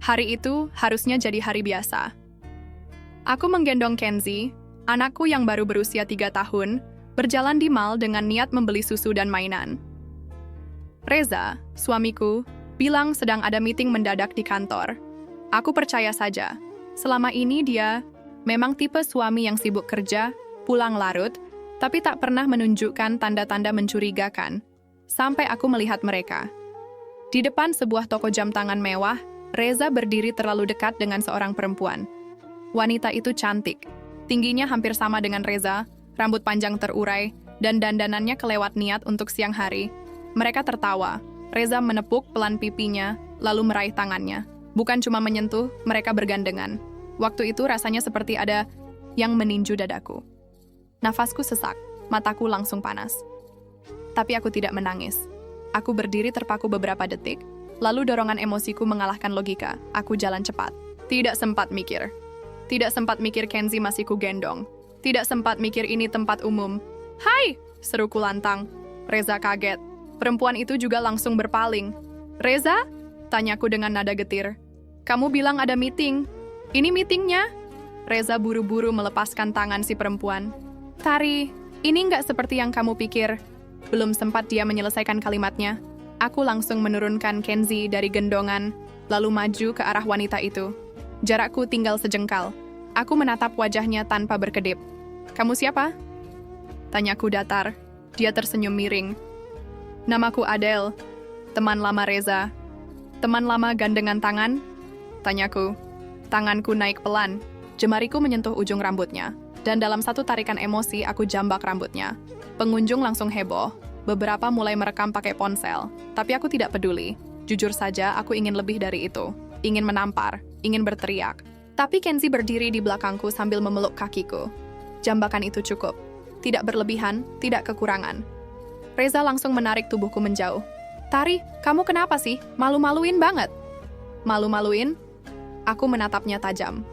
Hari itu harusnya jadi hari biasa. Aku menggendong Kenzie, anakku yang baru berusia 3 tahun, berjalan di mall dengan niat membeli susu dan mainan. Reza, suamiku, bilang sedang ada meeting mendadak di kantor. Aku percaya saja. Selama ini dia memang tipe suami yang sibuk kerja, pulang larut, tapi tak pernah menunjukkan tanda-tanda mencurigakan, sampai aku melihat mereka. Di depan sebuah toko jam tangan mewah, Reza berdiri terlalu dekat dengan seorang perempuan. Wanita itu cantik, tingginya hampir sama dengan Reza, rambut panjang terurai, dan dandanannya kelewat niat untuk siang hari. Mereka tertawa. Reza menepuk pelan pipinya, lalu meraih tangannya. Bukan cuma menyentuh, mereka bergandengan. Waktu itu rasanya seperti ada yang meninju dadaku. Nafasku sesak, mataku langsung panas. Tapi aku tidak menangis. Aku berdiri terpaku beberapa detik, lalu dorongan emosiku mengalahkan logika. Aku jalan cepat. Tidak sempat mikir. Tidak sempat mikir Kenzie masih kugendong. Tidak sempat mikir ini tempat umum. "Hai!" seruku lantang. Reza kaget. Perempuan itu juga langsung berpaling. "Reza?" tanyaku dengan nada getir. "Kamu bilang ada meeting. Ini meetingnya?" Reza buru-buru melepaskan tangan si perempuan. "Tari, ini nggak seperti yang kamu pikir." Belum sempat dia menyelesaikan kalimatnya, aku langsung menurunkan Kenzie dari gendongan, lalu maju ke arah wanita itu. Jarakku tinggal sejengkal. Aku menatap wajahnya tanpa berkedip. "Kamu siapa?" tanyaku datar. Dia tersenyum miring. "Namaku Adele, teman lama Reza." "Teman lama gandengan tangan?" tanyaku. Tanganku naik pelan, jemariku menyentuh ujung rambutnya, dan dalam satu tarikan emosi aku jambak rambutnya. Pengunjung langsung heboh, beberapa mulai merekam pakai ponsel, tapi aku tidak peduli. Jujur saja, aku ingin lebih dari itu. Ingin menampar, ingin berteriak. Tapi Kenzie berdiri di belakangku sambil memeluk kakiku. Jambakan itu cukup. Tidak berlebihan, tidak kekurangan. Reza langsung menarik tubuhku menjauh. "Tari, kamu kenapa sih? Malu-maluin banget." "Malu-maluin?" Aku menatapnya tajam.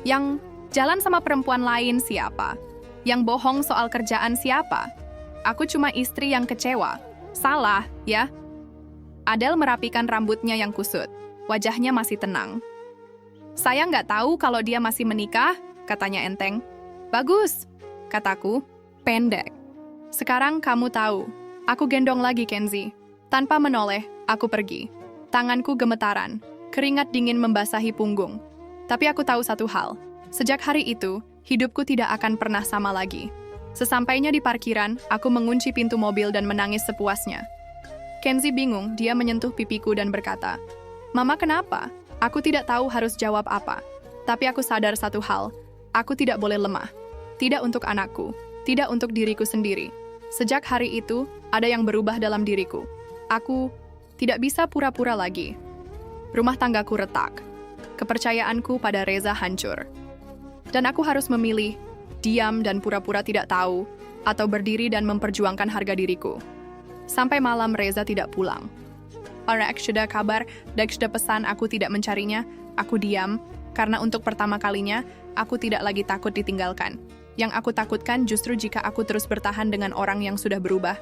"Yang jalan sama perempuan lain siapa? Yang bohong soal kerjaan siapa? Aku cuma istri yang kecewa. Salah, ya?" Adele merapikan rambutnya yang kusut. Wajahnya masih tenang. "Saya nggak tahu kalau dia masih menikah," katanya enteng. "Bagus," kataku, pendek. "Sekarang kamu tahu." Aku gendong lagi Kenzie. Tanpa menoleh, aku pergi. Tanganku gemetaran, keringat dingin membasahi punggung. Tapi aku tahu satu hal. Sejak hari itu, hidupku tidak akan pernah sama lagi. Sesampainya di parkiran, aku mengunci pintu mobil dan menangis sepuasnya. Kenzie bingung, dia menyentuh pipiku dan berkata, "Mama, kenapa?" Aku tidak tahu harus jawab apa. Tapi aku sadar satu hal, aku tidak boleh lemah. Tidak untuk anakku, tidak untuk diriku sendiri. Sejak hari itu, ada yang berubah dalam diriku. Aku tidak bisa pura-pura lagi. Rumah tanggaku retak. Kepercayaanku pada Reza hancur. Dan aku harus memilih, diam dan pura-pura tidak tahu, atau berdiri dan memperjuangkan harga diriku. Sampai malam Reza tidak pulang. Orang sudah kabar, dan sudah pesan aku tidak mencarinya, aku diam, karena untuk pertama kalinya, aku tidak lagi takut ditinggalkan. Yang aku takutkan justru jika aku terus bertahan dengan orang yang sudah berubah.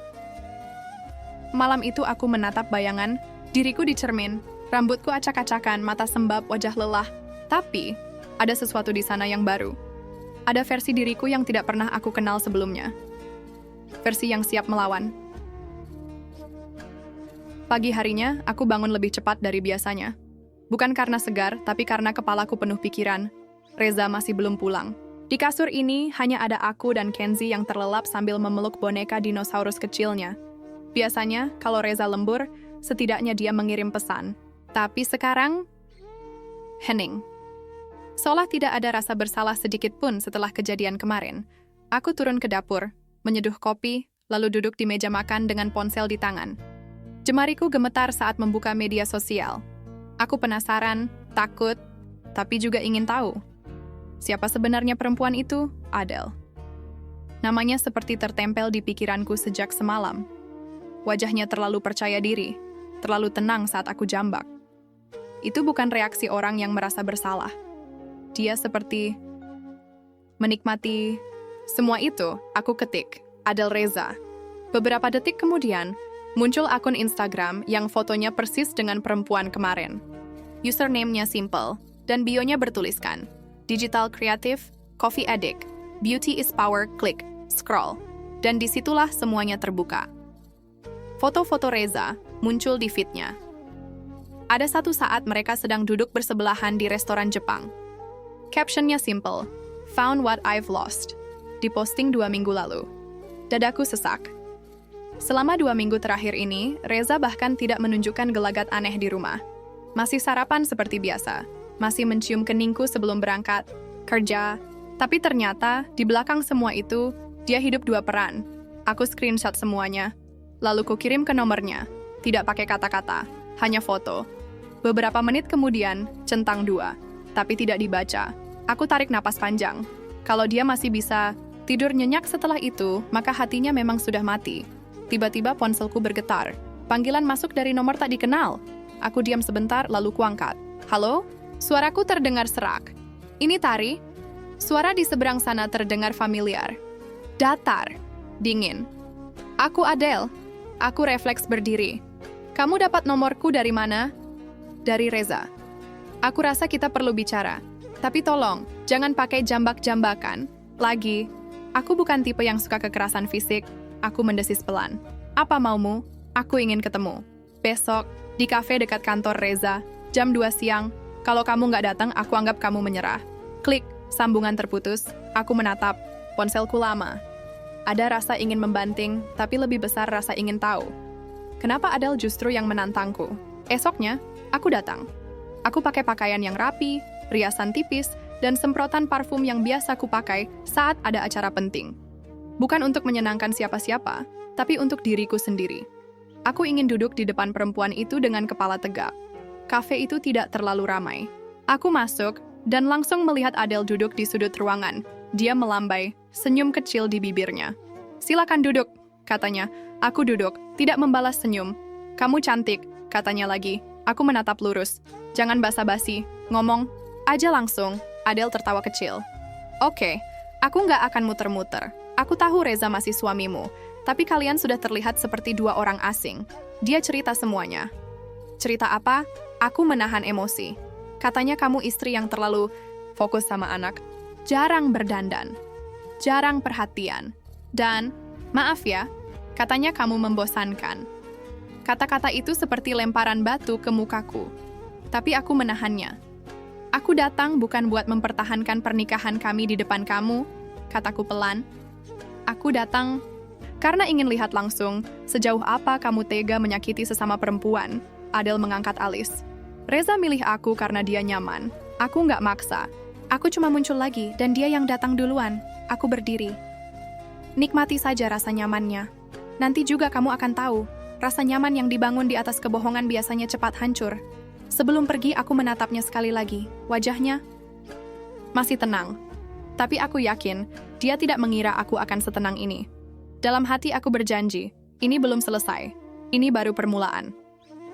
Malam itu aku menatap bayangan, diriku di cermin, rambutku acak-acakan, mata sembab, wajah lelah. Tapi, ada sesuatu di sana yang baru. Ada versi diriku yang tidak pernah aku kenal sebelumnya. Versi yang siap melawan. Pagi harinya, aku bangun lebih cepat dari biasanya. Bukan karena segar, tapi karena kepalaku penuh pikiran. Reza masih belum pulang. Di kasur ini, hanya ada aku dan Kenzie yang terlelap sambil memeluk boneka dinosaurus kecilnya. Biasanya, kalau Reza lembur, setidaknya dia mengirim pesan. Tapi sekarang, hening. Seolah tidak ada rasa bersalah sedikit pun setelah kejadian kemarin. Aku turun ke dapur, menyeduh kopi, lalu duduk di meja makan dengan ponsel di tangan. Jemariku gemetar saat membuka media sosial. Aku penasaran, takut, tapi juga ingin tahu. Siapa sebenarnya perempuan itu? Adele. Namanya seperti tertempel di pikiranku sejak semalam. Wajahnya terlalu percaya diri, terlalu tenang saat aku jambak. Itu bukan reaksi orang yang merasa bersalah. Dia seperti menikmati semua itu. Aku ketik, Adele Reza. Beberapa detik kemudian, muncul akun Instagram yang fotonya persis dengan perempuan kemarin. Username-nya simple, dan bio-nya bertuliskan, Digital Creative, Coffee Addict, Beauty is Power, klik, scroll. Dan disitulah semuanya terbuka. Foto-foto Reza muncul di feed-nya. Ada satu saat mereka sedang duduk bersebelahan di restoran Jepang. Caption-nya simple, Found what I've lost. Diposting 2 minggu lalu. Dadaku sesak. Selama 2 minggu terakhir ini, Reza bahkan tidak menunjukkan gelagat aneh di rumah. Masih sarapan seperti biasa. Masih mencium keningku sebelum berangkat, kerja. Tapi ternyata, di belakang semua itu, dia hidup 2 peran. Aku screenshot semuanya. Lalu kukirim ke nomornya. Tidak pakai kata-kata, hanya foto. Beberapa menit kemudian, centang 2. Tapi tidak dibaca. Aku tarik napas panjang. Kalau dia masih bisa tidur nyenyak setelah itu, maka hatinya memang sudah mati. Tiba-tiba ponselku bergetar. Panggilan masuk dari nomor tak dikenal. Aku diam sebentar lalu kuangkat. Halo? Suaraku terdengar serak. Ini Tari? Suara di seberang sana terdengar familiar. Datar. Dingin. Aku Adele. Aku refleks berdiri. Kamu dapat nomorku dari mana? Dari Reza. Aku rasa kita perlu bicara. Tapi tolong, jangan pakai jambak-jambakan. Lagi, aku bukan tipe yang suka kekerasan fisik. Aku mendesis pelan. Apa maumu? Aku ingin ketemu. Besok, di kafe dekat kantor Reza, jam 2 siang. Kalau kamu nggak datang, aku anggap kamu menyerah. Klik, sambungan terputus. Aku menatap. Ponselku lama. Ada rasa ingin membanting, tapi lebih besar rasa ingin tahu. Kenapa Adele justru yang menantangku? Esoknya, aku datang. Aku pakai pakaian yang rapi, riasan tipis, dan semprotan parfum yang biasa kupakai saat ada acara penting. Bukan untuk menyenangkan siapa-siapa, tapi untuk diriku sendiri. Aku ingin duduk di depan perempuan itu dengan kepala tegak. Kafe itu tidak terlalu ramai. Aku masuk, dan langsung melihat Adele duduk di sudut ruangan. Dia melambai, senyum kecil di bibirnya. Silakan duduk, katanya. Aku duduk, tidak membalas senyum. Kamu cantik, katanya lagi. Aku menatap lurus. Jangan basa-basi, ngomong aja langsung. Adele tertawa kecil. Oke, aku nggak akan muter-muter. Aku tahu Reza masih suamimu, tapi kalian sudah terlihat seperti 2 orang asing. Dia cerita semuanya. Cerita apa? Aku menahan emosi. Katanya kamu istri yang terlalu fokus sama anak. Jarang berdandan. Jarang perhatian. Dan, maaf ya, katanya kamu membosankan. Kata-kata itu seperti lemparan batu ke mukaku. Tapi aku menahannya. Aku datang bukan buat mempertahankan pernikahan kami di depan kamu, kataku pelan. Aku datang karena ingin lihat langsung sejauh apa kamu tega menyakiti sesama perempuan. Adele mengangkat alis. Reza milih aku karena dia nyaman. Aku nggak maksa. Aku cuma muncul lagi dan dia yang datang duluan. Aku berdiri. Nikmati saja rasa nyamannya. Nanti juga kamu akan tahu. Rasa nyaman yang dibangun di atas kebohongan biasanya cepat hancur. Sebelum pergi, aku menatapnya sekali lagi. Wajahnya masih tenang. Tapi aku yakin, dia tidak mengira aku akan setenang ini. Dalam hati aku berjanji, ini belum selesai. Ini baru permulaan.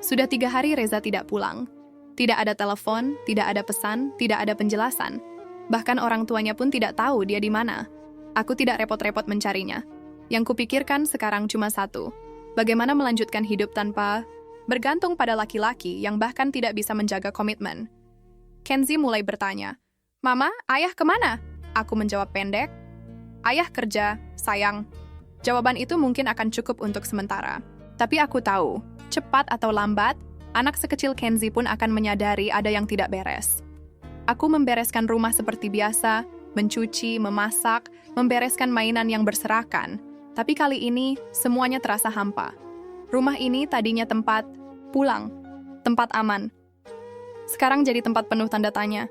Sudah 3 hari Reza tidak pulang. Tidak ada telepon, tidak ada pesan, tidak ada penjelasan. Bahkan orang tuanya pun tidak tahu dia di mana. Aku tidak repot-repot mencarinya. Yang kupikirkan sekarang cuma satu. Bagaimana melanjutkan hidup tanpa bergantung pada laki-laki yang bahkan tidak bisa menjaga komitmen. Kenzi mulai bertanya, Mama, ayah kemana? Aku menjawab pendek, Ayah kerja, sayang. Jawaban itu mungkin akan cukup untuk sementara. Tapi aku tahu, cepat atau lambat, anak sekecil Kenzi pun akan menyadari ada yang tidak beres. Aku membereskan rumah seperti biasa, mencuci, memasak, membereskan mainan yang berserakan. Tapi kali ini, semuanya terasa hampa. Rumah ini tadinya tempat pulang, tempat aman. Sekarang jadi tempat penuh tanda tanya.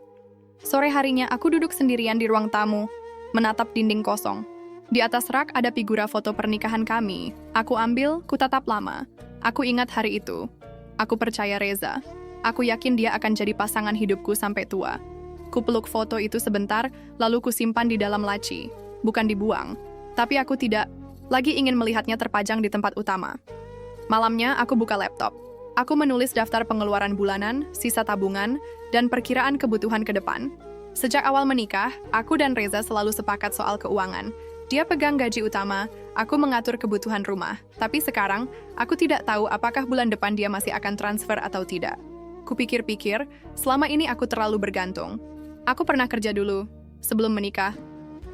Sore harinya, aku duduk sendirian di ruang tamu, menatap dinding kosong. Di atas rak ada figura foto pernikahan kami. Aku ambil, kutatap lama. Aku ingat hari itu. Aku percaya Reza. Aku yakin dia akan jadi pasangan hidupku sampai tua. Kupeluk foto itu sebentar, lalu kusimpan di dalam laci. Bukan dibuang. Tapi aku tidak lagi ingin melihatnya terpajang di tempat utama. Malamnya, aku buka laptop. Aku menulis daftar pengeluaran bulanan, sisa tabungan, dan perkiraan kebutuhan ke depan. Sejak awal menikah, aku dan Reza selalu sepakat soal keuangan. Dia pegang gaji utama, aku mengatur kebutuhan rumah. Tapi sekarang, aku tidak tahu apakah bulan depan dia masih akan transfer atau tidak. Kupikir-pikir, selama ini aku terlalu bergantung. Aku pernah kerja dulu, sebelum menikah.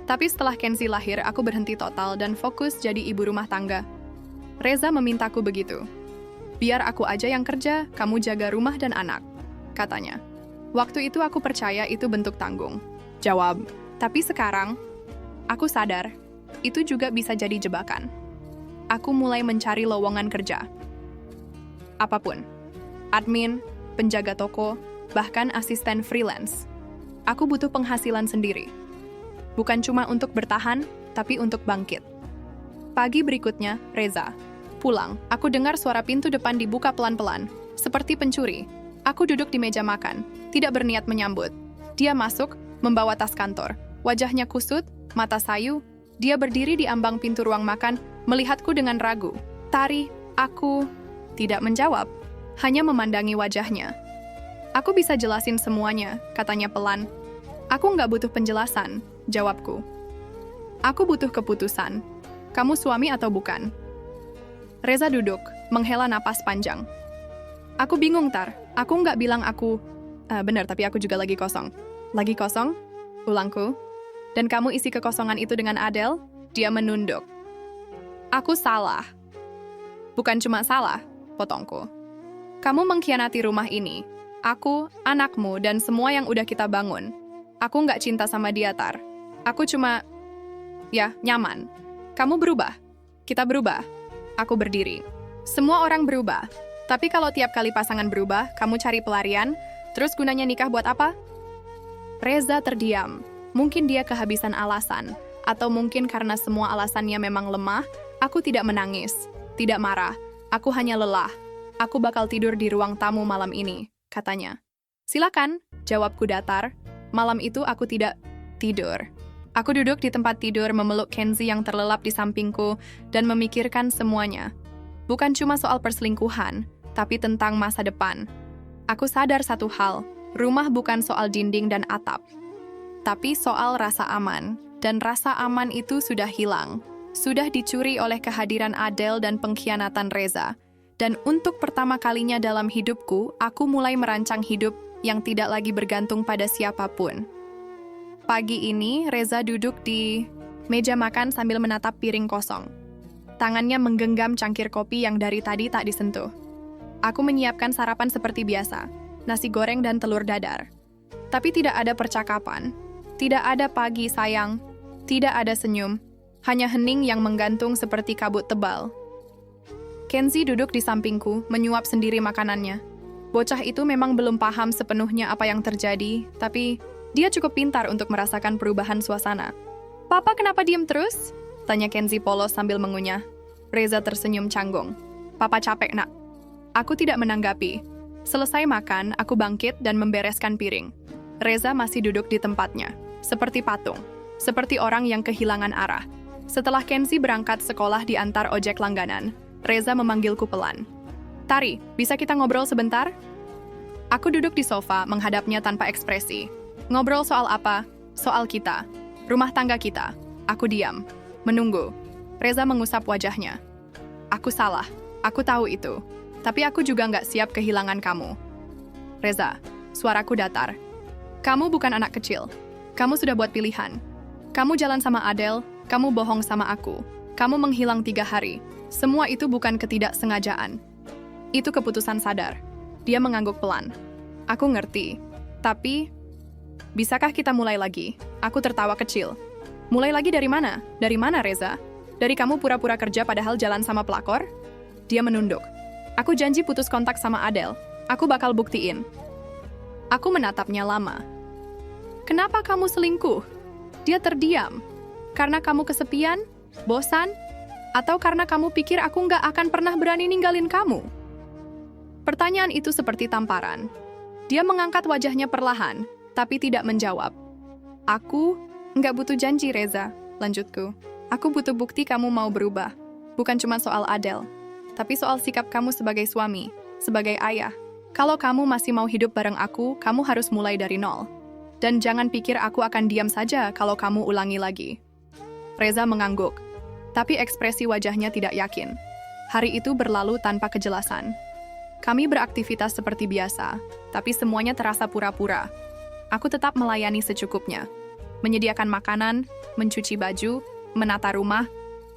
Tapi setelah Kenzie lahir, aku berhenti total dan fokus jadi ibu rumah tangga. Reza memintaku begitu. Biar aku aja yang kerja, kamu jaga rumah dan anak, katanya. Waktu itu aku percaya itu bentuk tanggung jawab. Tapi sekarang, aku sadar, itu juga bisa jadi jebakan. Aku mulai mencari lowongan kerja. Apapun. Admin, penjaga toko, bahkan asisten freelance. Aku butuh penghasilan sendiri. Bukan cuma untuk bertahan, tapi untuk bangkit. Pagi berikutnya, Reza pulang. Aku dengar suara pintu depan dibuka pelan-pelan, seperti pencuri. Aku duduk di meja makan, tidak berniat menyambut. Dia masuk, membawa tas kantor. Wajahnya kusut, mata sayu. Dia berdiri di ambang pintu ruang makan, melihatku dengan ragu. Tari, aku tidak menjawab, hanya memandangi wajahnya. Aku bisa jelasin semuanya, katanya pelan. Aku nggak butuh penjelasan, jawabku. Aku butuh keputusan. Kamu suami atau bukan? Reza duduk, menghela napas panjang. Aku bingung, Tar. Aku nggak bilang aku... benar, tapi aku juga lagi kosong. Lagi kosong? Ulangku. Dan kamu isi kekosongan itu dengan Adele? Dia menunduk. Aku salah. Bukan cuma salah, potongku. Kamu mengkhianati rumah ini. Aku, anakmu, dan semua yang udah kita bangun. Aku nggak cinta sama dia, Tar. Aku cuma... ya, nyaman. Kamu berubah. Kita berubah. Aku berdiri. Semua orang berubah. Tapi kalau tiap kali pasangan berubah, kamu cari pelarian, terus gunanya nikah buat apa? Reza terdiam. Mungkin dia kehabisan alasan. Atau mungkin karena semua alasannya memang lemah, aku tidak menangis. Tidak marah. Aku hanya lelah. Aku bakal tidur di ruang tamu malam ini, katanya. Silakan, jawabku datar. Malam itu aku tidak tidur. Aku duduk di tempat tidur memeluk Kenzie yang terlelap di sampingku dan memikirkan semuanya. Bukan cuma soal perselingkuhan, tapi tentang masa depan. Aku sadar satu hal, rumah bukan soal dinding dan atap, tapi soal rasa aman. Dan rasa aman itu sudah hilang. Sudah dicuri oleh kehadiran Adele dan pengkhianatan Reza. Dan untuk pertama kalinya dalam hidupku, aku mulai merancang hidup yang tidak lagi bergantung pada siapapun. Pagi ini, Reza duduk di meja makan sambil menatap piring kosong. Tangannya menggenggam cangkir kopi yang dari tadi tak disentuh. Aku menyiapkan sarapan seperti biasa, nasi goreng dan telur dadar. Tapi tidak ada percakapan. Tidak ada pagi sayang. Tidak ada senyum. Hanya hening yang menggantung seperti kabut tebal. Kenzie duduk di sampingku, menyuap sendiri makanannya. Bocah itu memang belum paham sepenuhnya apa yang terjadi, tapi dia cukup pintar untuk merasakan perubahan suasana. Papa kenapa diem terus? Tanya Kenzie polos sambil mengunyah. Reza tersenyum canggung. Papa capek, nak. Aku tidak menanggapi. Selesai makan, aku bangkit dan membereskan piring. Reza masih duduk di tempatnya, seperti patung, seperti orang yang kehilangan arah. Setelah Kenzie berangkat sekolah diantar ojek langganan, Reza memanggilku pelan. Tari, bisa kita ngobrol sebentar? Aku duduk di sofa, menghadapnya tanpa ekspresi. Ngobrol soal apa? Soal kita. Rumah tangga kita. Aku diam. Menunggu. Reza mengusap wajahnya. Aku salah. Aku tahu itu. Tapi aku juga nggak siap kehilangan kamu. Reza, suaraku datar. Kamu bukan anak kecil. Kamu sudah buat pilihan. Kamu jalan sama Adele, kamu bohong sama aku. Kamu menghilang 3 hari. Semua itu bukan ketidaksengajaan. Itu keputusan sadar. Dia mengangguk pelan. Aku ngerti. Tapi... bisakah kita mulai lagi? Aku tertawa kecil. Mulai lagi dari mana? Dari mana, Reza? Dari kamu pura-pura kerja padahal jalan sama pelakor? Dia menunduk. Aku janji putus kontak sama Adele. Aku bakal buktiin. Aku menatapnya lama. Kenapa kamu selingkuh? Dia terdiam. Karena kamu kesepian? Bosan? Atau karena kamu pikir aku nggak akan pernah berani ninggalin kamu? Pertanyaan itu seperti tamparan. Dia mengangkat wajahnya perlahan, tapi tidak menjawab. Aku nggak butuh janji, Reza, lanjutku. Aku butuh bukti kamu mau berubah. Bukan cuma soal Adele, tapi soal sikap kamu sebagai suami, sebagai ayah. Kalau kamu masih mau hidup bareng aku, kamu harus mulai dari nol. Dan jangan pikir aku akan diam saja kalau kamu ulangi lagi. Reza mengangguk, tapi ekspresi wajahnya tidak yakin. Hari itu berlalu tanpa kejelasan. Kami beraktivitas seperti biasa, tapi semuanya terasa pura-pura. Aku tetap melayani secukupnya. Menyediakan makanan, mencuci baju, menata rumah,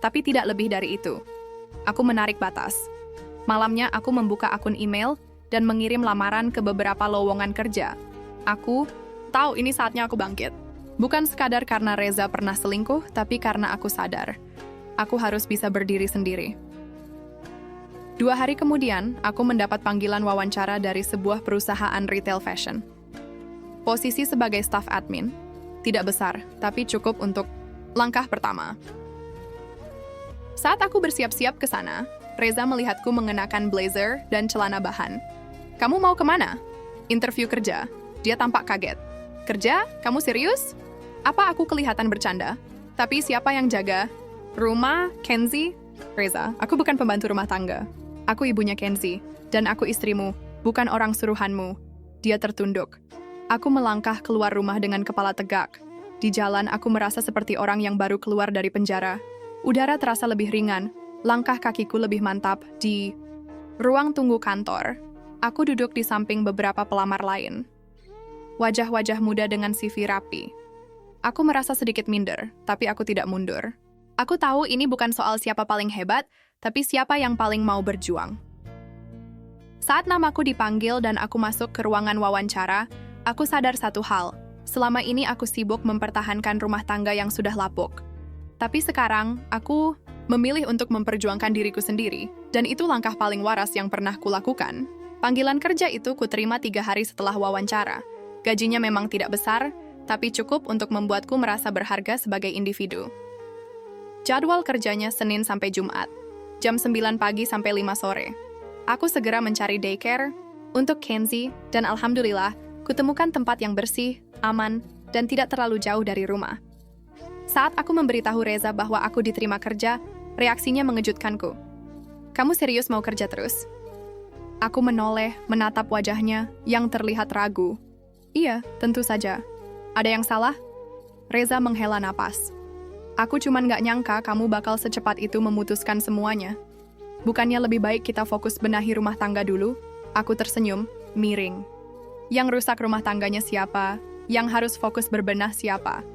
tapi tidak lebih dari itu. Aku menarik batas. Malamnya aku membuka akun email dan mengirim lamaran ke beberapa lowongan kerja. Aku tahu ini saatnya aku bangkit. Bukan sekadar karena Reza pernah selingkuh, tapi karena aku sadar. Aku harus bisa berdiri sendiri. 2 hari kemudian, aku mendapat panggilan wawancara dari sebuah perusahaan retail fashion. Posisi sebagai staf admin, tidak besar, tapi cukup untuk langkah pertama. Saat aku bersiap-siap ke sana, Reza melihatku mengenakan blazer dan celana bahan. "Kamu mau kemana?" "Interview kerja." Dia tampak kaget. "Kerja? Kamu serius?" Apa aku kelihatan bercanda? Tapi siapa yang jaga? Rumah, Kenzie? Reza, aku bukan pembantu rumah tangga. Aku ibunya Kenzie, dan aku istrimu, bukan orang suruhanmu. Dia tertunduk. Aku melangkah keluar rumah dengan kepala tegak. Di jalan, aku merasa seperti orang yang baru keluar dari penjara. Udara terasa lebih ringan, langkah kakiku lebih mantap. Di ruang tunggu kantor, aku duduk di samping beberapa pelamar lain. Wajah-wajah muda dengan CV rapi. Aku merasa sedikit minder, tapi aku tidak mundur. Aku tahu ini bukan soal siapa paling hebat, tapi siapa yang paling mau berjuang. Saat namaku dipanggil dan aku masuk ke ruangan wawancara, aku sadar satu hal. Selama ini aku sibuk mempertahankan rumah tangga yang sudah lapuk. Tapi sekarang, aku memilih untuk memperjuangkan diriku sendiri, dan itu langkah paling waras yang pernah kulakukan. Panggilan kerja itu kuterima 3 hari setelah wawancara. Gajinya memang tidak besar, tapi cukup untuk membuatku merasa berharga sebagai individu. Jadwal kerjanya Senin sampai Jumat, jam 9 pagi sampai 5 sore. Aku segera mencari daycare untuk Kenzie, dan alhamdulillah, kutemukan tempat yang bersih, aman, dan tidak terlalu jauh dari rumah. Saat aku memberitahu Reza bahwa aku diterima kerja, reaksinya mengejutkanku. "Kamu serius mau kerja terus?" Aku menoleh, menatap wajahnya yang terlihat ragu. "Iya, tentu saja. Ada yang salah?" Reza menghela napas. "Aku cuman gak nyangka kamu bakal secepat itu memutuskan semuanya. Bukannya lebih baik kita fokus benahi rumah tangga dulu?" Aku tersenyum, miring. Yang rusak rumah tangganya siapa? Yang harus fokus berbenah siapa?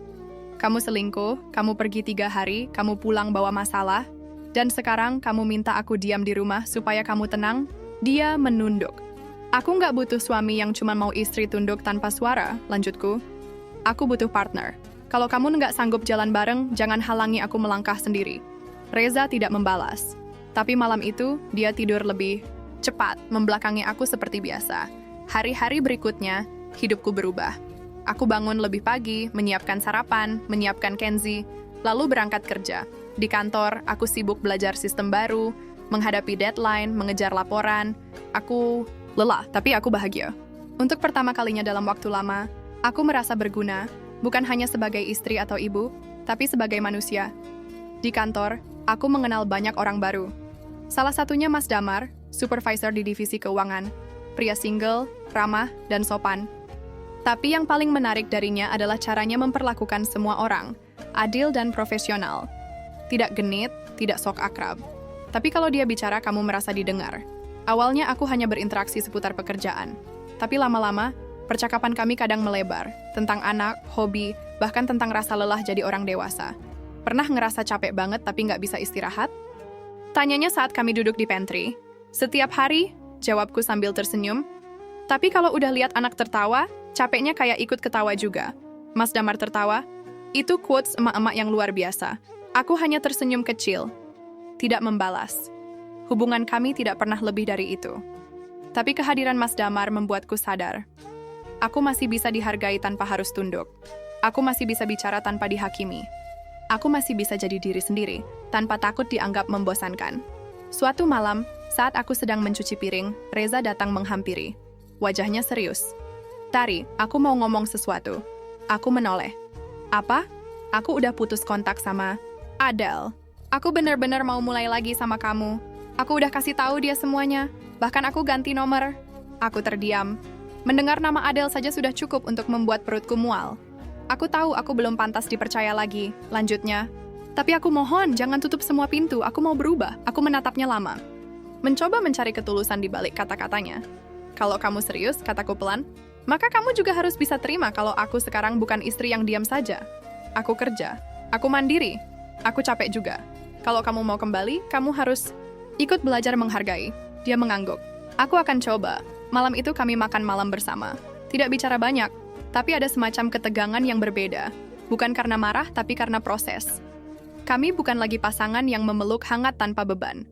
Kamu selingkuh, kamu pergi 3 hari, kamu pulang bawa masalah, dan sekarang kamu minta aku diam di rumah supaya kamu tenang? Dia menunduk. "Aku nggak butuh suami yang cuma mau istri tunduk tanpa suara," lanjutku. "Aku butuh partner. Kalau kamu nggak sanggup jalan bareng, jangan halangi aku melangkah sendiri." Reza tidak membalas. Tapi malam itu, dia tidur lebih cepat, membelakangi aku seperti biasa. Hari-hari berikutnya, hidupku berubah. Aku bangun lebih pagi, menyiapkan sarapan, menyiapkan Kenzie, lalu berangkat kerja. Di kantor, aku sibuk belajar sistem baru, menghadapi deadline, mengejar laporan. Aku lelah, tapi aku bahagia. Untuk pertama kalinya dalam waktu lama, aku merasa berguna, bukan hanya sebagai istri atau ibu, tapi sebagai manusia. Di kantor, aku mengenal banyak orang baru. Salah satunya Mas Damar, supervisor di divisi keuangan, pria single, ramah, dan sopan. Tapi yang paling menarik darinya adalah caranya memperlakukan semua orang, adil dan profesional. Tidak genit, tidak sok akrab. Tapi kalau dia bicara, kamu merasa didengar. Awalnya aku hanya berinteraksi seputar pekerjaan. Tapi lama-lama, percakapan kami kadang melebar, tentang anak, hobi, bahkan tentang rasa lelah jadi orang dewasa. Pernah ngerasa capek banget tapi nggak bisa istirahat? Tanyanya saat kami duduk di pantry. "Setiap hari," jawabku sambil tersenyum. "Tapi kalau udah lihat anak tertawa, capeknya kayak ikut ketawa juga." Mas Damar tertawa. Itu quotes emak-emak yang luar biasa. Aku hanya tersenyum kecil. Tidak membalas. Hubungan kami tidak pernah lebih dari itu. Tapi kehadiran Mas Damar membuatku sadar. Aku masih bisa dihargai tanpa harus tunduk. Aku masih bisa bicara tanpa dihakimi. Aku masih bisa jadi diri sendiri, tanpa takut dianggap membosankan. Suatu malam, saat aku sedang mencuci piring, Reza datang menghampiri. Wajahnya serius. "Tari, aku mau ngomong sesuatu." Aku menoleh. "Apa?" "Aku udah putus kontak sama Adele. Aku bener-bener mau mulai lagi sama kamu. Aku udah kasih tahu dia semuanya. Bahkan aku ganti nomor." Aku terdiam. Mendengar nama Adele saja sudah cukup untuk membuat perutku mual. "Aku tahu aku belum pantas dipercaya lagi," lanjutnya. "Tapi aku mohon, jangan tutup semua pintu. Aku mau berubah." Aku menatapnya lama. mencoba mencari ketulusan di balik kata-katanya. Kalau kamu serius, kataku pelan, maka kamu juga harus bisa terima kalau aku sekarang bukan istri yang diam saja. Aku kerja, aku mandiri, aku capek juga. Kalau kamu mau kembali, kamu harus ikut belajar menghargai. Dia mengangguk. Aku akan coba. Malam itu kami makan malam bersama. Tidak bicara banyak, tapi ada semacam ketegangan yang berbeda. Bukan karena marah, tapi karena proses. Kami bukan lagi pasangan yang memeluk hangat tanpa beban.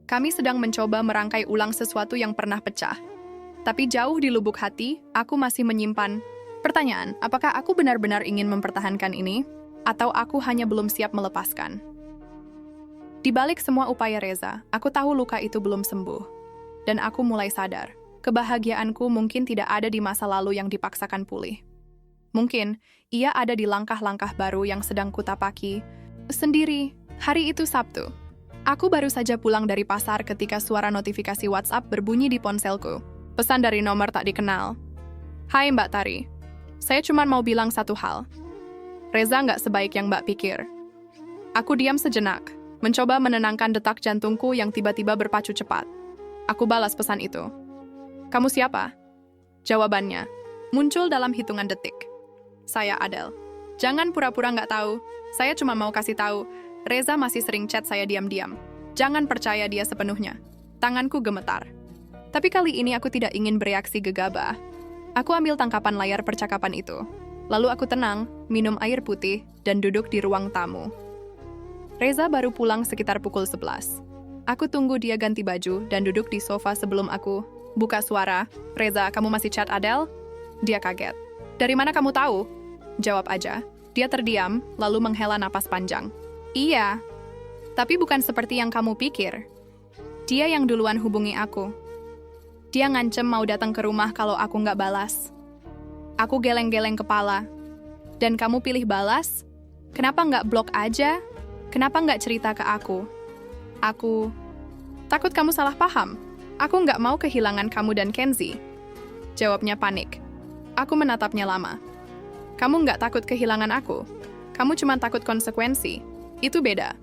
Kami sedang mencoba merangkai ulang sesuatu yang pernah pecah. Tapi jauh di lubuk hati, aku masih menyimpan pertanyaan, apakah aku benar-benar ingin mempertahankan ini? Atau aku hanya belum siap melepaskan? Di balik semua upaya Reza, aku tahu luka itu belum sembuh. Dan aku mulai sadar, kebahagiaanku mungkin tidak ada di masa lalu yang dipaksakan pulih. Mungkin, ia ada di langkah-langkah baru yang sedang kutapaki. Sendiri, hari itu Sabtu. Aku baru saja pulang dari pasar ketika suara notifikasi WhatsApp berbunyi di ponselku. Pesan dari nomor tak dikenal. Hai Mbak Tari, saya cuma mau bilang satu hal. Reza nggak sebaik yang Mbak pikir. Aku diam sejenak, mencoba menenangkan detak jantungku yang tiba-tiba berpacu cepat. Aku balas pesan itu. Kamu siapa? Jawabannya muncul dalam hitungan detik. Saya Adele. Jangan pura-pura nggak tahu. Saya cuma mau kasih tahu, Reza masih sering chat saya diam-diam. Jangan percaya dia sepenuhnya. Tanganku gemetar. Tapi kali ini aku tidak ingin bereaksi gegabah. Aku ambil tangkapan layar percakapan itu. Lalu aku tenang, minum air putih, dan duduk di ruang tamu. Reza baru pulang sekitar pukul 11. Aku tunggu dia ganti baju dan duduk di sofa sebelum aku buka suara. Reza, kamu masih chat Adele? Dia kaget. Dari mana kamu tahu? Jawab aja. Dia terdiam, lalu menghela napas panjang. Iya, tapi bukan seperti yang kamu pikir. Dia yang duluan hubungi aku. Dia ngancem mau datang ke rumah kalau aku nggak balas. Aku geleng-geleng kepala. Dan kamu pilih balas? Kenapa nggak blok aja? Kenapa nggak cerita ke aku? Aku takut kamu salah paham. Aku nggak mau kehilangan kamu dan Kenzie. Jawabnya panik. Aku menatapnya lama. Kamu nggak takut kehilangan aku. Kamu cuma takut konsekuensi. Itu beda.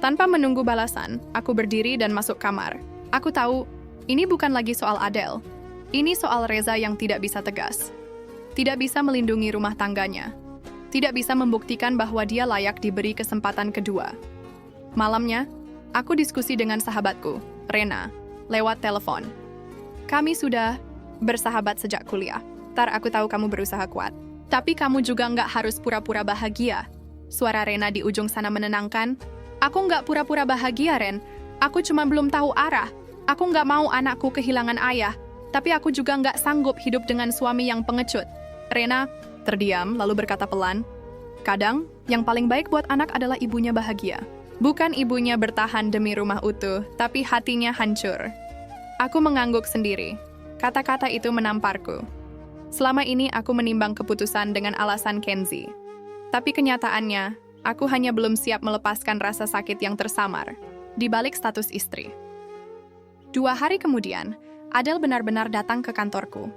Tanpa menunggu balasan, aku berdiri dan masuk kamar. Aku tahu, ini bukan lagi soal Adele. Ini soal Reza yang tidak bisa tegas. Tidak bisa melindungi rumah tangganya. Tidak bisa membuktikan bahwa dia layak diberi kesempatan kedua. Malamnya, aku diskusi dengan sahabatku, Rena, lewat telepon. Kami sudah bersahabat sejak kuliah. Aku tahu kamu berusaha kuat. Tapi kamu juga nggak harus pura-pura bahagia. Suara Rena di ujung sana menenangkan. Aku nggak pura-pura bahagia, Ren. Aku cuma belum tahu arah. Aku nggak mau anakku kehilangan ayah. Tapi aku juga nggak sanggup hidup dengan suami yang pengecut. Rena terdiam lalu berkata pelan. Kadang, yang paling baik buat anak adalah ibunya bahagia. Bukan ibunya bertahan demi rumah utuh, tapi hatinya hancur. Aku mengangguk sendiri. Kata-kata itu menamparku. Selama ini aku menimbang keputusan dengan alasan Kenzie. Tapi kenyataannya, aku hanya belum siap melepaskan rasa sakit yang tersamar di balik status istri. 2 hari kemudian, Adele benar-benar datang ke kantorku.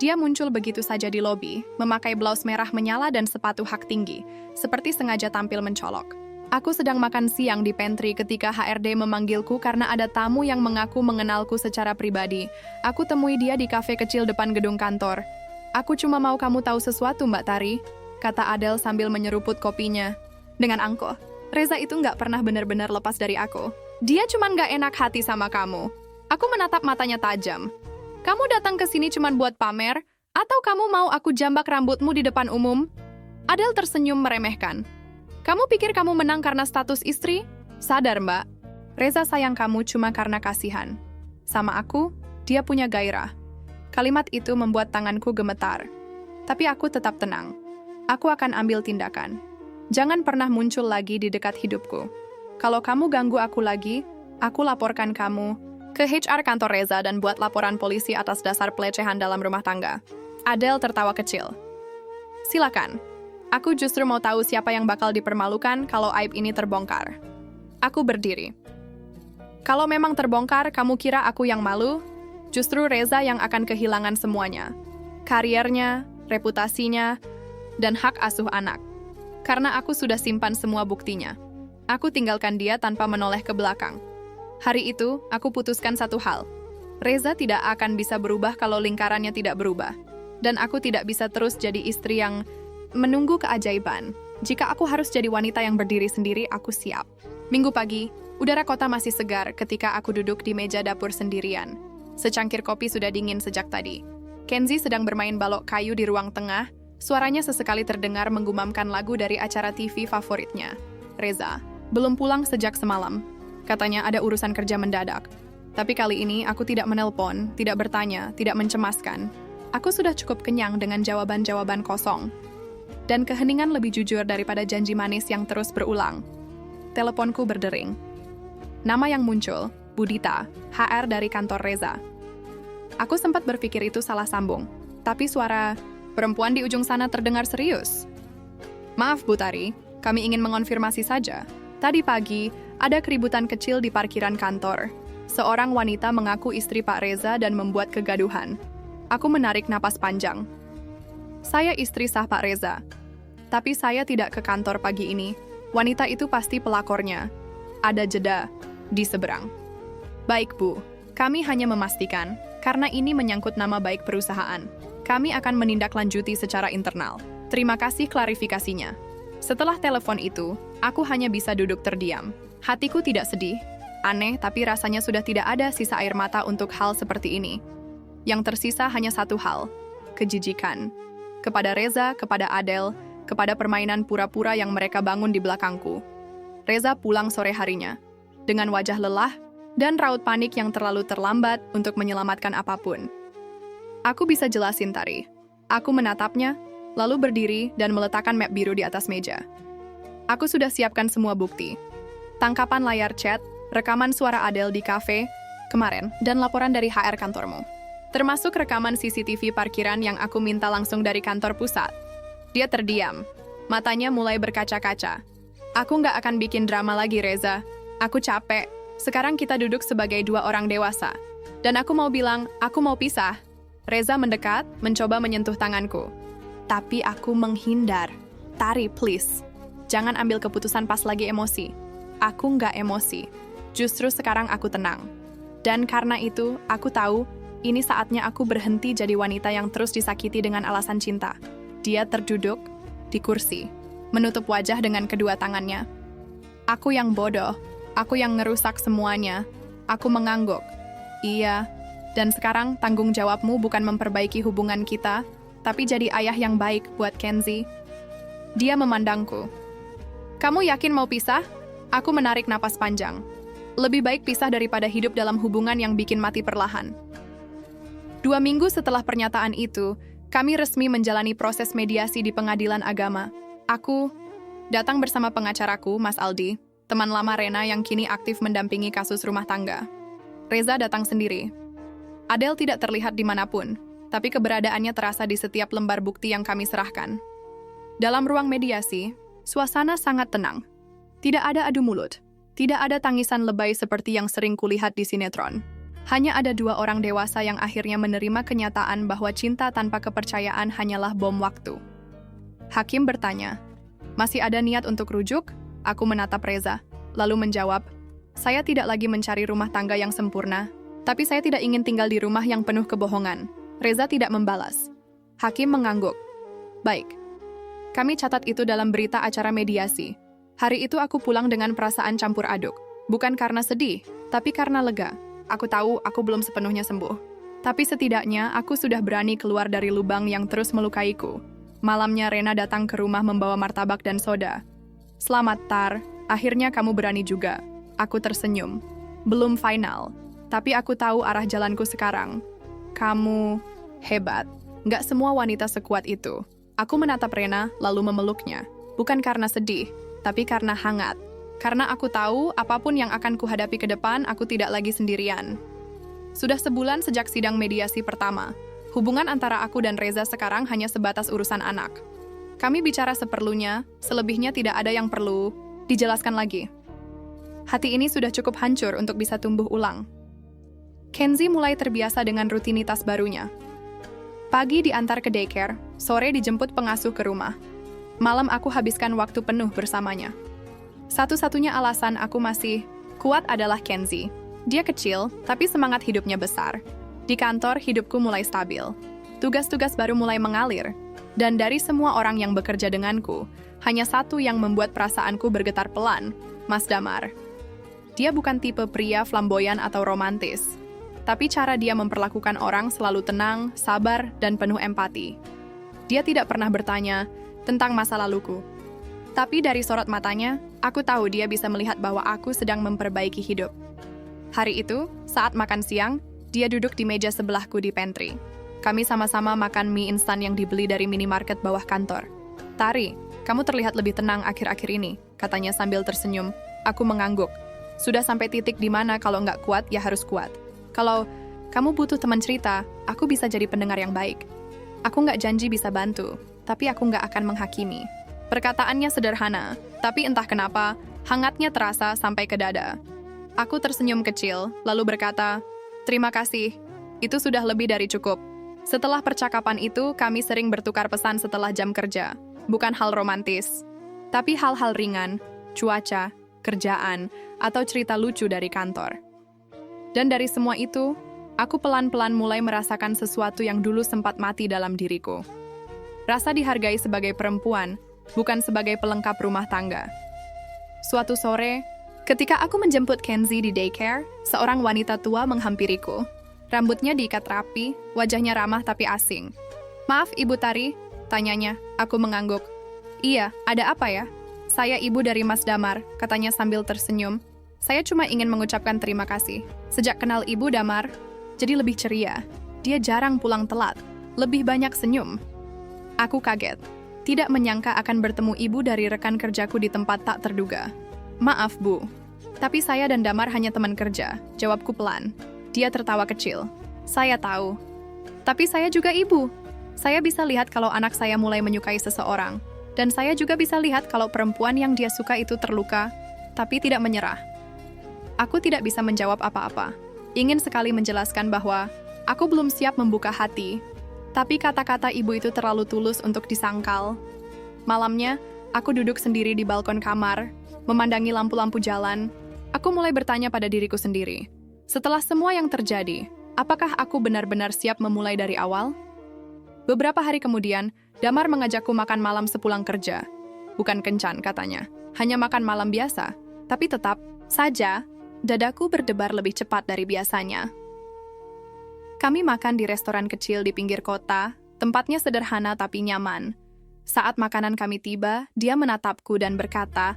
Dia muncul begitu saja di lobi, memakai blus merah menyala dan sepatu hak tinggi, seperti sengaja tampil mencolok. Aku sedang makan siang di pantry ketika HRD memanggilku karena ada tamu yang mengaku mengenalku secara pribadi. Aku temui dia di kafe kecil depan gedung kantor. Aku cuma mau kamu tahu sesuatu, Mbak Tari, kata Adele sambil menyeruput kopinya. Dengan angkuh, Reza itu nggak pernah benar-benar lepas dari aku. Dia cuma nggak enak hati sama kamu. Aku menatap matanya tajam. Kamu datang ke sini cuma buat pamer? Atau kamu mau aku jambak rambutmu di depan umum? Adele tersenyum meremehkan. Kamu pikir kamu menang karena status istri? Sadar, Mbak. Reza sayang kamu cuma karena kasihan. Sama aku, dia punya gairah. Kalimat itu membuat tanganku gemetar. Tapi aku tetap tenang. Aku akan ambil tindakan. Jangan pernah muncul lagi di dekat hidupku. Kalau kamu ganggu aku lagi, aku laporkan kamu ke HR kantor Reza dan buat laporan polisi atas dasar pelecehan dalam rumah tangga. Adele tertawa kecil. Silakan. Aku justru mau tahu siapa yang bakal dipermalukan kalau aib ini terbongkar. Aku berdiri. Kalau memang terbongkar, kamu kira aku yang malu? Justru Reza yang akan kehilangan semuanya. Kariernya, reputasinya, dan hak asuh anak. Karena aku sudah simpan semua buktinya. Aku tinggalkan dia tanpa menoleh ke belakang. Hari itu, aku putuskan satu hal. Reza tidak akan bisa berubah kalau lingkarannya tidak berubah. Dan aku tidak bisa terus jadi istri yang menunggu keajaiban. Jika aku harus jadi wanita yang berdiri sendiri, aku siap. Minggu pagi, udara kota masih segar ketika aku duduk di meja dapur sendirian. Secangkir kopi sudah dingin sejak tadi. Kenzie sedang bermain balok kayu di ruang tengah. Suaranya sesekali terdengar menggumamkan lagu dari acara TV favoritnya. Reza, belum pulang sejak semalam. Katanya ada urusan kerja mendadak. Tapi kali ini aku tidak menelpon, tidak bertanya, tidak mencemaskan. Aku sudah cukup kenyang dengan jawaban-jawaban kosong. Dan keheningan lebih jujur daripada janji manis yang terus berulang. Teleponku berdering. Nama yang muncul, Budita, HR dari kantor Reza. Aku sempat berpikir itu salah sambung, tapi suara perempuan di ujung sana terdengar serius. Maaf Bu Tari, kami ingin mengonfirmasi saja. Tadi pagi, ada keributan kecil di parkiran kantor. Seorang wanita mengaku istri Pak Reza dan membuat kegaduhan. Aku menarik napas panjang. Saya istri sah Pak Reza. Tapi saya tidak ke kantor pagi ini. Wanita itu pasti pelakornya. Ada jeda di seberang. Baik Bu, kami hanya memastikan, karena ini menyangkut nama baik perusahaan. Kami akan menindaklanjuti secara internal. Terima kasih klarifikasinya. Setelah telepon itu, aku hanya bisa duduk terdiam. Hatiku tidak sedih, aneh tapi rasanya sudah tidak ada sisa air mata untuk hal seperti ini. Yang tersisa hanya satu hal, kejijikan. Kepada Reza, kepada Adele, kepada permainan pura-pura yang mereka bangun di belakangku. Reza pulang sore harinya, dengan wajah lelah dan raut panik yang terlalu terlambat untuk menyelamatkan apapun. Aku bisa jelasin, Tari. Aku menatapnya, lalu berdiri dan meletakkan map biru di atas meja. Aku sudah siapkan semua bukti. Tangkapan layar chat, rekaman suara Adele di kafe kemarin, dan laporan dari HR kantormu. Termasuk rekaman CCTV parkiran yang aku minta langsung dari kantor pusat. Dia terdiam. Matanya mulai berkaca-kaca. Aku nggak akan bikin drama lagi, Reza. Aku capek. Sekarang kita duduk sebagai dua orang dewasa. Dan aku mau bilang, aku mau pisah. Reza mendekat, mencoba menyentuh tanganku. Tapi aku menghindar. Tari, please. Jangan ambil keputusan pas lagi emosi. Aku nggak emosi. Justru sekarang aku tenang. Dan karena itu, aku tahu, ini saatnya aku berhenti jadi wanita yang terus disakiti dengan alasan cinta. Dia terduduk di kursi, menutup wajah dengan kedua tangannya. Aku yang bodoh. Aku yang ngerusak semuanya. Aku mengangguk. Iya. Dan sekarang tanggung jawabmu bukan memperbaiki hubungan kita, tapi jadi ayah yang baik buat Kenzie. Dia memandangku. Kamu yakin mau pisah? Aku menarik napas panjang. Lebih baik pisah daripada hidup dalam hubungan yang bikin mati perlahan. 2 minggu setelah pernyataan itu, kami resmi menjalani proses mediasi di pengadilan agama. Aku datang bersama pengacaraku, Mas Aldi, teman lama Rena yang kini aktif mendampingi kasus rumah tangga. Reza datang sendiri. Adele tidak terlihat dimanapun, tapi keberadaannya terasa di setiap lembar bukti yang kami serahkan. Dalam ruang mediasi, suasana sangat tenang. Tidak ada adu mulut, tidak ada tangisan lebay seperti yang sering kulihat di sinetron. Hanya ada 2 orang dewasa yang akhirnya menerima kenyataan bahwa cinta tanpa kepercayaan hanyalah bom waktu. Hakim bertanya, masih ada niat untuk rujuk? Aku menatap Reza, lalu menjawab, saya tidak lagi mencari rumah tangga yang sempurna, tapi saya tidak ingin tinggal di rumah yang penuh kebohongan. Reza tidak membalas. Hakim mengangguk. Baik. Kami catat itu dalam berita acara mediasi. Hari itu aku pulang dengan perasaan campur aduk. Bukan karena sedih, tapi karena lega. Aku tahu aku belum sepenuhnya sembuh. Tapi setidaknya aku sudah berani keluar dari lubang yang terus melukaiku. Malamnya Rena datang ke rumah membawa martabak dan soda. Selamat, Tar. Akhirnya kamu berani juga. Aku tersenyum. Belum final. Tapi aku tahu arah jalanku sekarang. Kamu hebat. Nggak semua wanita sekuat itu. Aku menatap Rena, lalu memeluknya. Bukan karena sedih, tapi karena hangat. Karena aku tahu apapun yang akan kuhadapi ke depan, aku tidak lagi sendirian. Sudah sebulan sejak sidang mediasi pertama. Hubungan antara aku dan Reza sekarang hanya sebatas urusan anak. Kami bicara seperlunya, selebihnya tidak ada yang perlu dijelaskan lagi. Hati ini sudah cukup hancur untuk bisa tumbuh ulang. Kenzie mulai terbiasa dengan rutinitas barunya. Pagi diantar ke daycare, sore dijemput pengasuh ke rumah. Malam aku habiskan waktu penuh bersamanya. Satu-satunya alasan aku masih kuat adalah Kenzie. Dia kecil, tapi semangat hidupnya besar. Di kantor, hidupku mulai stabil. Tugas-tugas baru mulai mengalir. Dan dari semua orang yang bekerja denganku, hanya satu yang membuat perasaanku bergetar pelan, Mas Damar. Dia bukan tipe pria flamboyan atau romantis. Tapi cara dia memperlakukan orang selalu tenang, sabar, dan penuh empati. Dia tidak pernah bertanya tentang masa laluku. Tapi dari sorot matanya, aku tahu dia bisa melihat bahwa aku sedang memperbaiki hidup. Hari itu, saat makan siang, dia duduk di meja sebelahku di pantry. Kami sama-sama makan mie instan yang dibeli dari minimarket bawah kantor. "Tari, kamu terlihat lebih tenang akhir-akhir ini," katanya sambil tersenyum. Aku mengangguk. Sudah sampai titik di mana kalau nggak kuat, ya harus kuat. Kalau kamu butuh teman cerita, aku bisa jadi pendengar yang baik. Aku nggak janji bisa bantu, tapi aku nggak akan menghakimi. Perkataannya sederhana, tapi entah kenapa, hangatnya terasa sampai ke dada. Aku tersenyum kecil, lalu berkata, "Terima kasih, itu sudah lebih dari cukup." Setelah percakapan itu, kami sering bertukar pesan setelah jam kerja. Bukan hal romantis, tapi hal-hal ringan, cuaca, kerjaan, atau cerita lucu dari kantor. Dan dari semua itu, aku pelan-pelan mulai merasakan sesuatu yang dulu sempat mati dalam diriku. Rasa dihargai sebagai perempuan, bukan sebagai pelengkap rumah tangga. Suatu sore, ketika aku menjemput Kenzie di daycare, seorang wanita tua menghampiriku. Rambutnya diikat rapi, wajahnya ramah tapi asing. "Maaf, Ibu Tari," tanyanya. Aku mengangguk. "Iya, ada apa ya?" "Saya ibu dari Mas Damar," katanya sambil tersenyum. "Saya cuma ingin mengucapkan terima kasih. Sejak kenal Ibu Damar, jadi lebih ceria. Dia jarang pulang telat, lebih banyak senyum." Aku kaget. Tidak menyangka akan bertemu ibu dari rekan kerjaku di tempat tak terduga. "Maaf, Bu. Tapi saya dan Damar hanya teman kerja," jawabku pelan. Dia tertawa kecil. "Saya tahu. Tapi saya juga ibu. Saya bisa lihat kalau anak saya mulai menyukai seseorang. Dan saya juga bisa lihat kalau perempuan yang dia suka itu terluka, tapi tidak menyerah." Aku tidak bisa menjawab apa-apa. Ingin sekali menjelaskan bahwa aku belum siap membuka hati. Tapi kata-kata ibu itu terlalu tulus untuk disangkal. Malamnya, aku duduk sendiri di balkon kamar, memandangi lampu-lampu jalan. Aku mulai bertanya pada diriku sendiri. Setelah semua yang terjadi, apakah aku benar-benar siap memulai dari awal? Beberapa hari kemudian, Damar mengajakku makan malam sepulang kerja. Bukan kencan, katanya. Hanya makan malam biasa. Tapi tetap saja, dadaku berdebar lebih cepat dari biasanya. Kami makan di restoran kecil di pinggir kota, tempatnya sederhana tapi nyaman. Saat makanan kami tiba, dia menatapku dan berkata,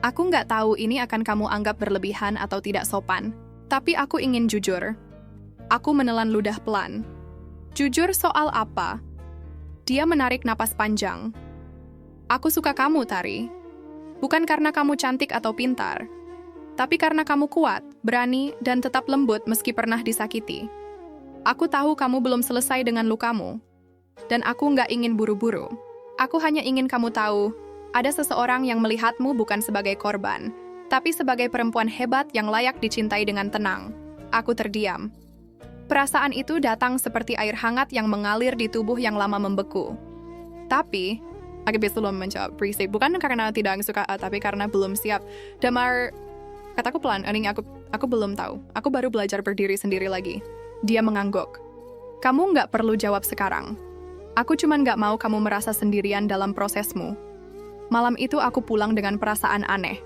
"Aku nggak tahu ini akan kamu anggap berlebihan atau tidak sopan, tapi aku ingin jujur." Aku menelan ludah pelan. "Jujur soal apa?" Dia menarik napas panjang. "Aku suka kamu, Tari. Bukan karena kamu cantik atau pintar, tapi karena kamu kuat, berani, dan tetap lembut meski pernah disakiti. Aku tahu kamu belum selesai dengan lukamu, dan aku nggak ingin buru-buru. Aku hanya ingin kamu tahu, ada seseorang yang melihatmu bukan sebagai korban, tapi sebagai perempuan hebat yang layak dicintai dengan tenang." Aku terdiam. Perasaan itu datang seperti air hangat yang mengalir di tubuh yang lama membeku. Tapi, aku belum menjawab berisik, bukan karena tidak suka, tapi karena belum siap. "Damar," kataku pelan, aku belum tahu. Aku baru belajar berdiri sendiri lagi." Dia mengangguk. "Kamu nggak perlu jawab sekarang. Aku cuma nggak mau kamu merasa sendirian dalam prosesmu." Malam itu aku pulang dengan perasaan aneh,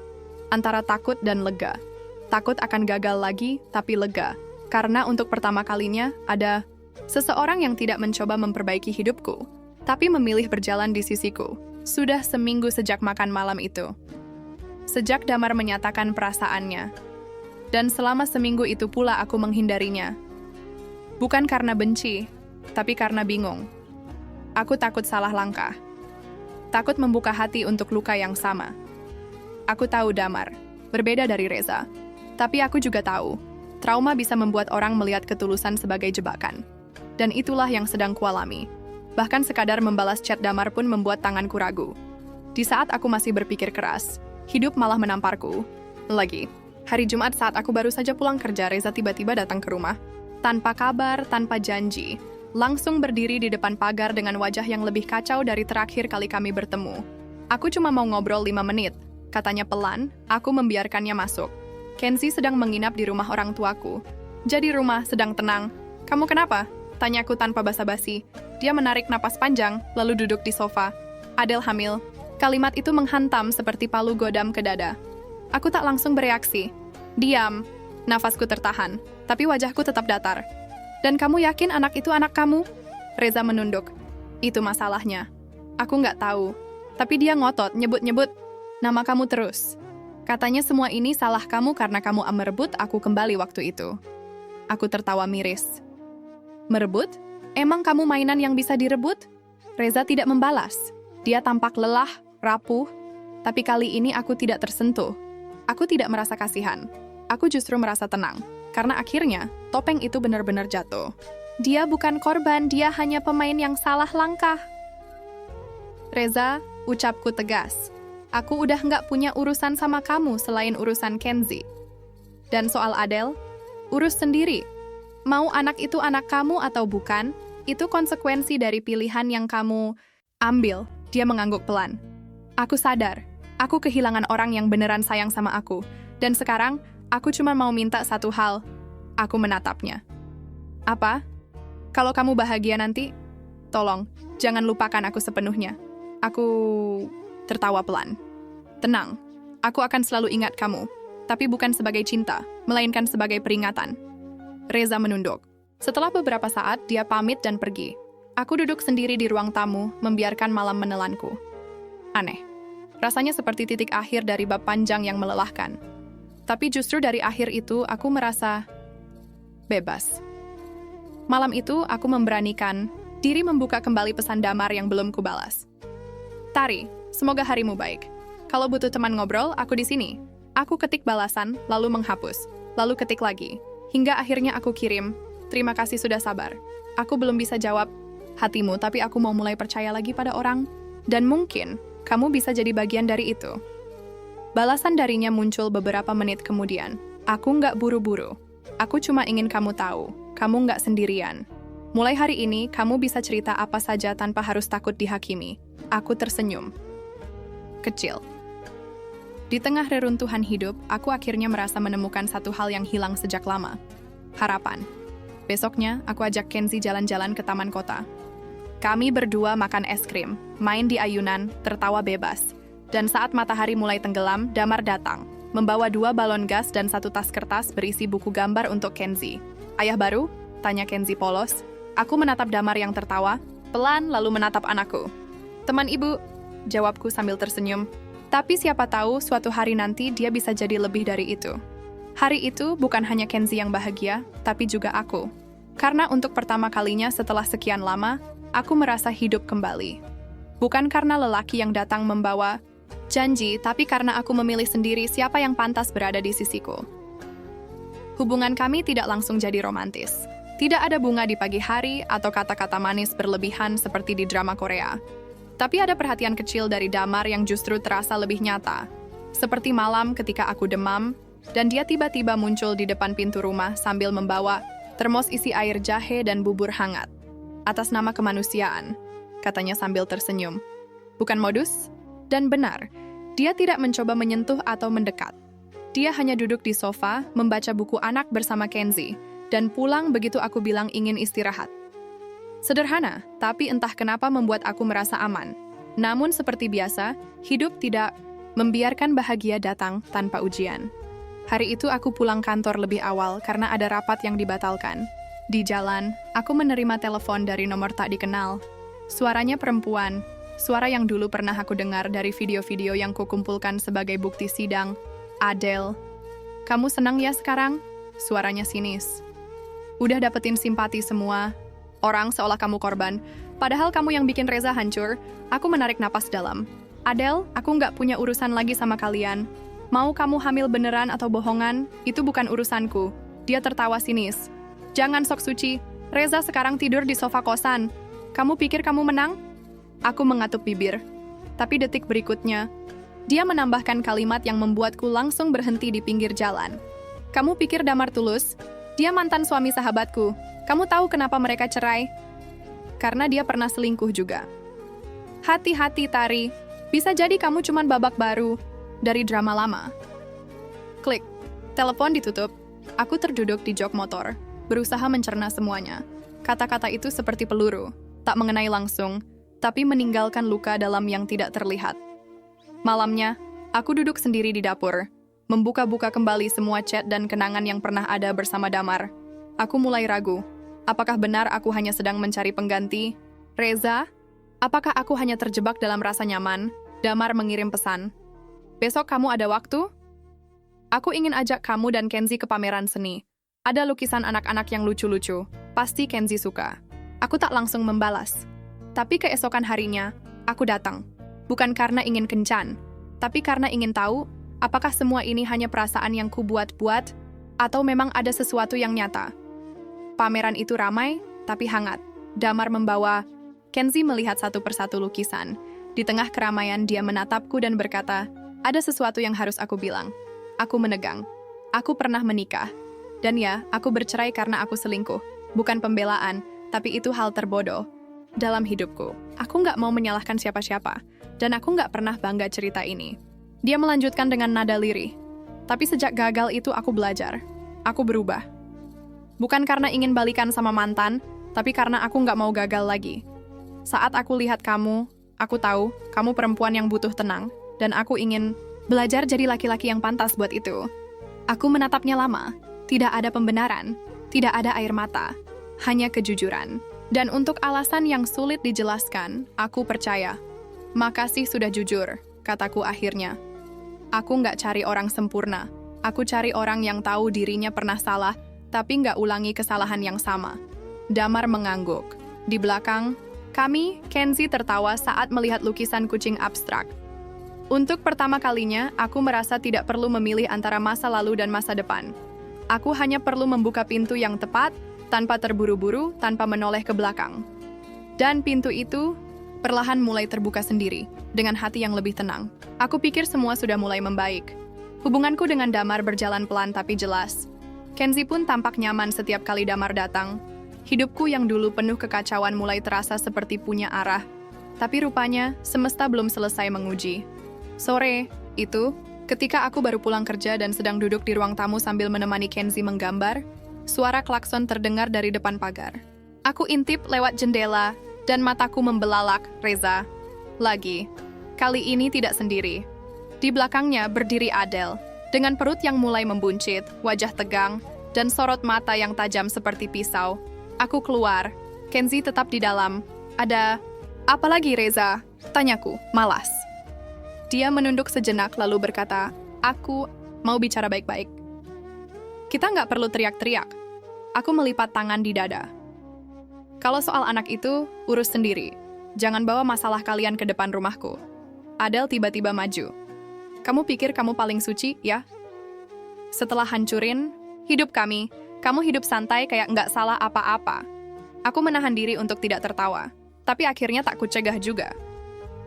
antara takut dan lega. Takut akan gagal lagi, tapi lega. Karena untuk pertama kalinya, ada seseorang yang tidak mencoba memperbaiki hidupku, tapi memilih berjalan di sisiku. Sudah seminggu sejak makan malam itu. Sejak Damar menyatakan perasaannya. Dan selama seminggu itu pula aku menghindarinya. Bukan karena benci, tapi karena bingung. Aku takut salah langkah. Takut membuka hati untuk luka yang sama. Aku tahu Damar, berbeda dari Reza. Tapi aku juga tahu, trauma bisa membuat orang melihat ketulusan sebagai jebakan. Dan itulah yang sedang kualami. Bahkan sekadar membalas chat Damar pun membuat tanganku ragu. Di saat aku masih berpikir keras, hidup malah menamparku. Lagi, hari Jumat saat aku baru saja pulang kerja, Reza tiba-tiba datang ke rumah. Tanpa kabar, tanpa janji. Langsung berdiri di depan pagar dengan wajah yang lebih kacau dari terakhir kali kami bertemu. "Aku cuma mau ngobrol 5 menit," katanya pelan, aku membiarkannya masuk. Kenzi sedang menginap di rumah orang tuaku. Jadi rumah sedang tenang. Kamu kenapa? Tanyaku tanpa basa-basi. Dia menarik napas panjang, lalu duduk di sofa. Adele hamil. Kalimat itu menghantam seperti palu godam ke dada. Aku tak langsung bereaksi. Diam. Nafasku tertahan, tapi wajahku tetap datar. Dan kamu yakin anak itu anak kamu? Reza menunduk. Itu masalahnya. Aku nggak tahu. Tapi dia ngotot, nyebut-nyebut nama kamu terus. Katanya semua ini salah kamu karena kamu merebut aku kembali waktu itu. Aku tertawa miris. Merebut? Emang kamu mainan yang bisa direbut? Reza tidak membalas. Dia tampak lelah, rapuh. Tapi kali ini aku tidak tersentuh. Aku tidak merasa kasihan. Aku justru merasa tenang. Karena akhirnya, topeng itu benar-benar jatuh. Dia bukan korban, dia hanya pemain yang salah langkah. Reza, ucapku tegas. Aku udah nggak punya urusan sama kamu selain urusan Kenzi. Dan soal Adele, urus sendiri. Mau anak itu anak kamu atau bukan, itu konsekuensi dari pilihan yang kamu ambil. Dia mengangguk pelan. Aku sadar, aku kehilangan orang yang beneran sayang sama aku. Dan sekarang, aku cuma mau minta satu hal. Aku menatapnya. Apa? Kalau kamu bahagia nanti, tolong, jangan lupakan aku sepenuhnya. Aku tertawa pelan. Tenang, aku akan selalu ingat kamu. Tapi bukan sebagai cinta, melainkan sebagai peringatan. Reza menunduk. Setelah beberapa saat, dia pamit dan pergi. Aku duduk sendiri di ruang tamu, membiarkan malam menelanku. Aneh. Rasanya seperti titik akhir dari bab panjang yang melelahkan. Tapi justru dari akhir itu, aku merasa bebas. Malam itu, aku memberanikan diri membuka kembali pesan damar yang belum kubalas. Tari, semoga harimu baik. Kalau butuh teman ngobrol, aku di sini. Aku ketik balasan, lalu menghapus. Lalu ketik lagi. Hingga akhirnya aku kirim, terima kasih sudah sabar. Aku belum bisa jawab hatimu, tapi aku mau mulai percaya lagi pada orang. Dan mungkin, kamu bisa jadi bagian dari itu. Balasan darinya muncul beberapa menit kemudian. Aku nggak buru-buru. Aku cuma ingin kamu tahu, kamu nggak sendirian. Mulai hari ini, kamu bisa cerita apa saja tanpa harus takut dihakimi. Aku tersenyum. Kecil. Di tengah reruntuhan hidup, aku akhirnya merasa menemukan satu hal yang hilang sejak lama. Harapan. Besoknya, aku ajak Kenzi jalan-jalan ke taman kota. Kami berdua makan es krim, main di ayunan, tertawa bebas. Dan saat matahari mulai tenggelam, Damar datang, membawa 2 balon gas dan 1 tas kertas berisi buku gambar untuk Kenzi. Ayah baru? Tanya Kenzi polos. Aku menatap Damar yang tertawa, pelan lalu menatap anakku. Teman ibu, jawabku sambil tersenyum. Tapi siapa tahu suatu hari nanti dia bisa jadi lebih dari itu. Hari itu bukan hanya Kenzi yang bahagia, tapi juga aku. Karena untuk pertama kalinya setelah sekian lama, aku merasa hidup kembali. Bukan karena lelaki yang datang membawa janji, tapi karena aku memilih sendiri siapa yang pantas berada di sisiku. Hubungan kami tidak langsung jadi romantis. Tidak ada bunga di pagi hari atau kata-kata manis berlebihan seperti di drama Korea. Tapi ada perhatian kecil dari Damar yang justru terasa lebih nyata. Seperti malam ketika aku demam, dan dia tiba-tiba muncul di depan pintu rumah sambil membawa termos isi air jahe dan bubur hangat. Atas nama kemanusiaan, katanya sambil tersenyum. Bukan modus? Dan benar, dia tidak mencoba menyentuh atau mendekat. Dia hanya duduk di sofa, membaca buku anak bersama Kenzi, dan pulang begitu aku bilang ingin istirahat. Sederhana, tapi entah kenapa membuat aku merasa aman. Namun seperti biasa, hidup tidak membiarkan bahagia datang tanpa ujian. Hari itu aku pulang kantor lebih awal karena ada rapat yang dibatalkan. Di jalan, aku menerima telepon dari nomor tak dikenal. Suaranya perempuan, suara yang dulu pernah aku dengar dari video-video yang kukumpulkan sebagai bukti sidang. Adele. Kamu senang ya sekarang? Suaranya sinis. Udah dapetin simpati semua. Orang seolah kamu korban, padahal kamu yang bikin Reza hancur. Aku menarik napas dalam. Adele, aku nggak punya urusan lagi sama kalian. Mau kamu hamil beneran atau bohongan, itu bukan urusanku. Dia tertawa sinis. Jangan sok suci, Reza sekarang tidur di sofa kosan. Kamu pikir kamu menang? Aku mengatup bibir. Tapi detik berikutnya, dia menambahkan kalimat yang membuatku langsung berhenti di pinggir jalan. Kamu pikir Damar tulus? Dia mantan suami sahabatku. Kamu tahu kenapa mereka cerai? Karena dia pernah selingkuh juga. Hati-hati, Tari. Bisa jadi kamu cuma babak baru dari drama lama. Klik. Telepon ditutup. Aku terduduk di jok motor, berusaha mencerna semuanya. Kata-kata itu seperti peluru, tak mengenai langsung, tapi meninggalkan luka dalam yang tidak terlihat. Malamnya, aku duduk sendiri di dapur, membuka-buka kembali semua chat dan kenangan yang pernah ada bersama Damar. Aku mulai ragu. Apakah benar aku hanya sedang mencari pengganti? Reza? Apakah aku hanya terjebak dalam rasa nyaman? Damar mengirim pesan. Besok kamu ada waktu? Aku ingin ajak kamu dan Kenzi ke pameran seni. Ada lukisan anak-anak yang lucu-lucu. Pasti Kenzi suka. Aku tak langsung membalas. Tapi keesokan harinya, aku datang. Bukan karena ingin kencan, tapi karena ingin tahu apakah semua ini hanya perasaan yang kubuat-buat atau memang ada sesuatu yang nyata. Pameran itu ramai, tapi hangat. Damar membawa. Kenzi melihat satu persatu lukisan. Di tengah keramaian dia menatapku dan berkata, ada sesuatu yang harus aku bilang. Aku menegang. Aku pernah menikah. Dan ya, aku bercerai karena aku selingkuh. Bukan pembelaan, tapi itu hal terbodoh dalam hidupku. Aku nggak mau menyalahkan siapa-siapa. Dan aku nggak pernah bangga cerita ini. Dia melanjutkan dengan nada lirih. Tapi sejak gagal itu aku belajar. Aku berubah. Bukan karena ingin balikan sama mantan, tapi karena aku nggak mau gagal lagi. Saat aku lihat kamu, aku tahu kamu perempuan yang butuh tenang, dan aku ingin belajar jadi laki-laki yang pantas buat itu. Aku menatapnya lama. Tidak ada pembenaran, tidak ada air mata, hanya kejujuran. Dan untuk alasan yang sulit dijelaskan, aku percaya. Makasih sudah jujur, kataku akhirnya. Aku nggak cari orang sempurna. Aku cari orang yang tahu dirinya pernah salah, tapi nggak ulangi kesalahan yang sama. Damar mengangguk. Di belakang, Kenzi tertawa saat melihat lukisan kucing abstrak. Untuk pertama kalinya, aku merasa tidak perlu memilih antara masa lalu dan masa depan. Aku hanya perlu membuka pintu yang tepat, tanpa terburu-buru, tanpa menoleh ke belakang. Dan pintu itu perlahan mulai terbuka sendiri, dengan hati yang lebih tenang. Aku pikir semua sudah mulai membaik. Hubunganku dengan Damar berjalan pelan tapi jelas. Kenzi pun tampak nyaman setiap kali Damar datang. Hidupku yang dulu penuh kekacauan mulai terasa seperti punya arah. Tapi rupanya, semesta belum selesai menguji. Sore itu, ketika aku baru pulang kerja dan sedang duduk di ruang tamu sambil menemani Kenzi menggambar, suara klakson terdengar dari depan pagar. Aku intip lewat jendela, dan mataku membelalak, Reza. Lagi. Kali ini tidak sendiri. Di belakangnya berdiri Adel, dengan perut yang mulai membuncit, wajah tegang, dan sorot mata yang tajam seperti pisau. Aku keluar. Kenzi tetap di dalam. Ada apa lagi, Reza? Tanyaku, malas. Dia menunduk sejenak lalu berkata, aku mau bicara baik-baik. Kita nggak perlu teriak-teriak. Aku melipat tangan di dada. Kalau soal anak itu, urus sendiri. Jangan bawa masalah kalian ke depan rumahku. Adel tiba-tiba maju. Kamu pikir kamu paling suci, ya? Setelah hancurin hidup kami, kamu hidup santai kayak nggak salah apa-apa. Aku menahan diri untuk tidak tertawa. Tapi akhirnya tak kucegah juga.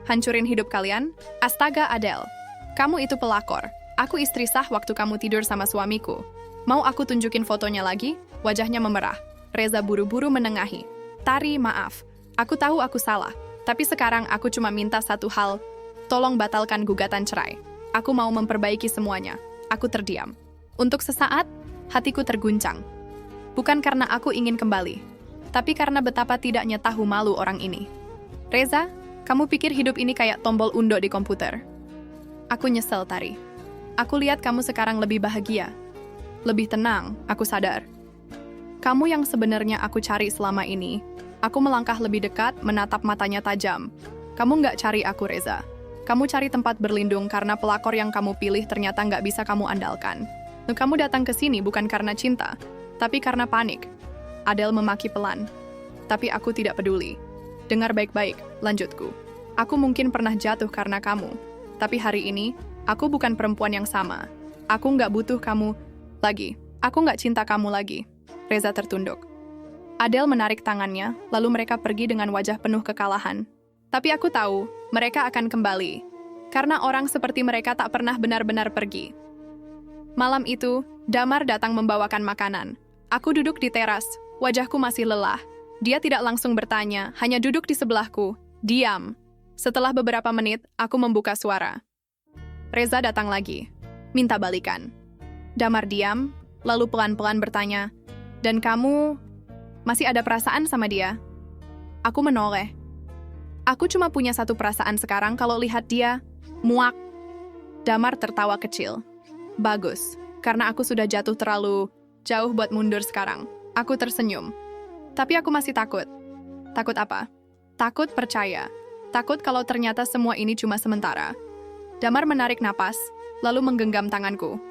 Hancurin hidup kalian? Astaga, Adel. Kamu itu pelakor. Aku istri sah waktu kamu tidur sama suamiku. Mau aku tunjukin fotonya lagi? Wajahnya memerah. Reza buru-buru menengahi. Tari, maaf. Aku tahu aku salah. Tapi sekarang aku cuma minta satu hal. Tolong batalkan gugatan cerai. Aku mau memperbaiki semuanya. Aku terdiam. Untuk sesaat, hatiku terguncang. Bukan karena aku ingin kembali, tapi karena betapa tidaknya tahu malu orang ini. Reza, kamu pikir hidup ini kayak tombol undo di komputer? Aku nyesel, Tari. Aku lihat kamu sekarang lebih bahagia. Lebih tenang, aku sadar. Kamu yang sebenarnya aku cari selama ini. Aku melangkah lebih dekat, menatap matanya tajam. Kamu nggak cari aku, Reza. Kamu cari tempat berlindung karena pelakor yang kamu pilih ternyata nggak bisa kamu andalkan. Kamu datang ke sini bukan karena cinta, tapi karena panik. Adel memaki pelan. Tapi aku tidak peduli. Dengar baik-baik, lanjutku. Aku mungkin pernah jatuh karena kamu. Tapi hari ini, aku bukan perempuan yang sama. Aku nggak butuh kamu lagi. Aku nggak cinta kamu lagi. Reza tertunduk. Adel menarik tangannya, lalu mereka pergi dengan wajah penuh kekalahan. Tapi aku tahu, mereka akan kembali. Karena orang seperti mereka tak pernah benar-benar pergi. Malam itu, Damar datang membawakan makanan. Aku duduk di teras, wajahku masih lelah. Dia tidak langsung bertanya, hanya duduk di sebelahku. Diam. Setelah beberapa menit, aku membuka suara. Reza datang lagi. Minta balikan. Damar diam, lalu pelan-pelan bertanya, "Dan kamu masih ada perasaan sama dia?" Aku menoleh. "Aku cuma punya satu perasaan sekarang kalau lihat dia." Muak. Damar tertawa kecil. "Bagus, karena aku sudah jatuh terlalu jauh buat mundur sekarang." Aku tersenyum. "Tapi aku masih takut." "Takut apa?" "Takut percaya. Takut kalau ternyata semua ini cuma sementara." Damar menarik napas, lalu menggenggam tanganku.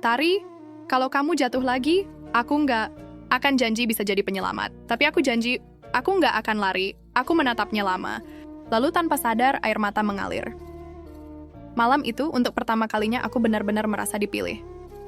"Tari, kalau kamu jatuh lagi, aku nggak akan janji bisa jadi penyelamat. Tapi aku janji, aku nggak akan lari." Aku menatapnya lama. Lalu tanpa sadar, air mata mengalir. Malam itu, untuk pertama kalinya aku benar-benar merasa dipilih.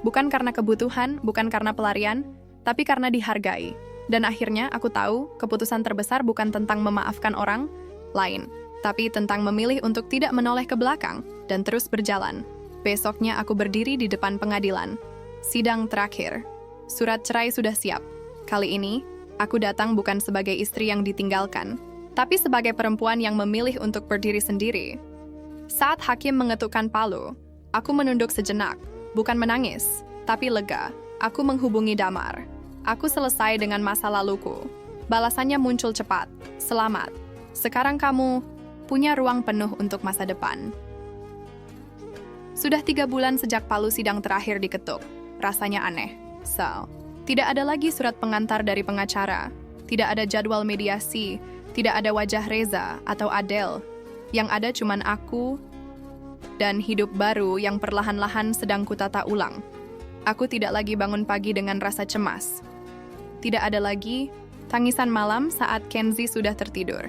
Bukan karena kebutuhan, bukan karena pelarian, tapi karena dihargai. Dan akhirnya aku tahu, keputusan terbesar bukan tentang memaafkan orang lain, tapi tentang memilih untuk tidak menoleh ke belakang dan terus berjalan. Besoknya aku berdiri di depan pengadilan. Sidang terakhir. Surat cerai sudah siap. Kali ini, aku datang bukan sebagai istri yang ditinggalkan, tapi sebagai perempuan yang memilih untuk berdiri sendiri. Saat hakim mengetukkan palu, aku menunduk sejenak, bukan menangis, tapi lega. Aku menghubungi Damar. Aku selesai dengan masa laluku. Balasannya muncul cepat. "Selamat. Sekarang kamu punya ruang penuh untuk masa depan." Sudah 3 bulan sejak palu sidang terakhir diketuk. Rasanya aneh. Tidak ada lagi surat pengantar dari pengacara. Tidak ada jadwal mediasi. Tidak ada wajah Reza atau Adele. Yang ada cuman aku dan hidup baru yang perlahan-lahan sedang kutata ulang. Aku tidak lagi bangun pagi dengan rasa cemas. Tidak ada lagi tangisan malam saat Kenzie sudah tertidur.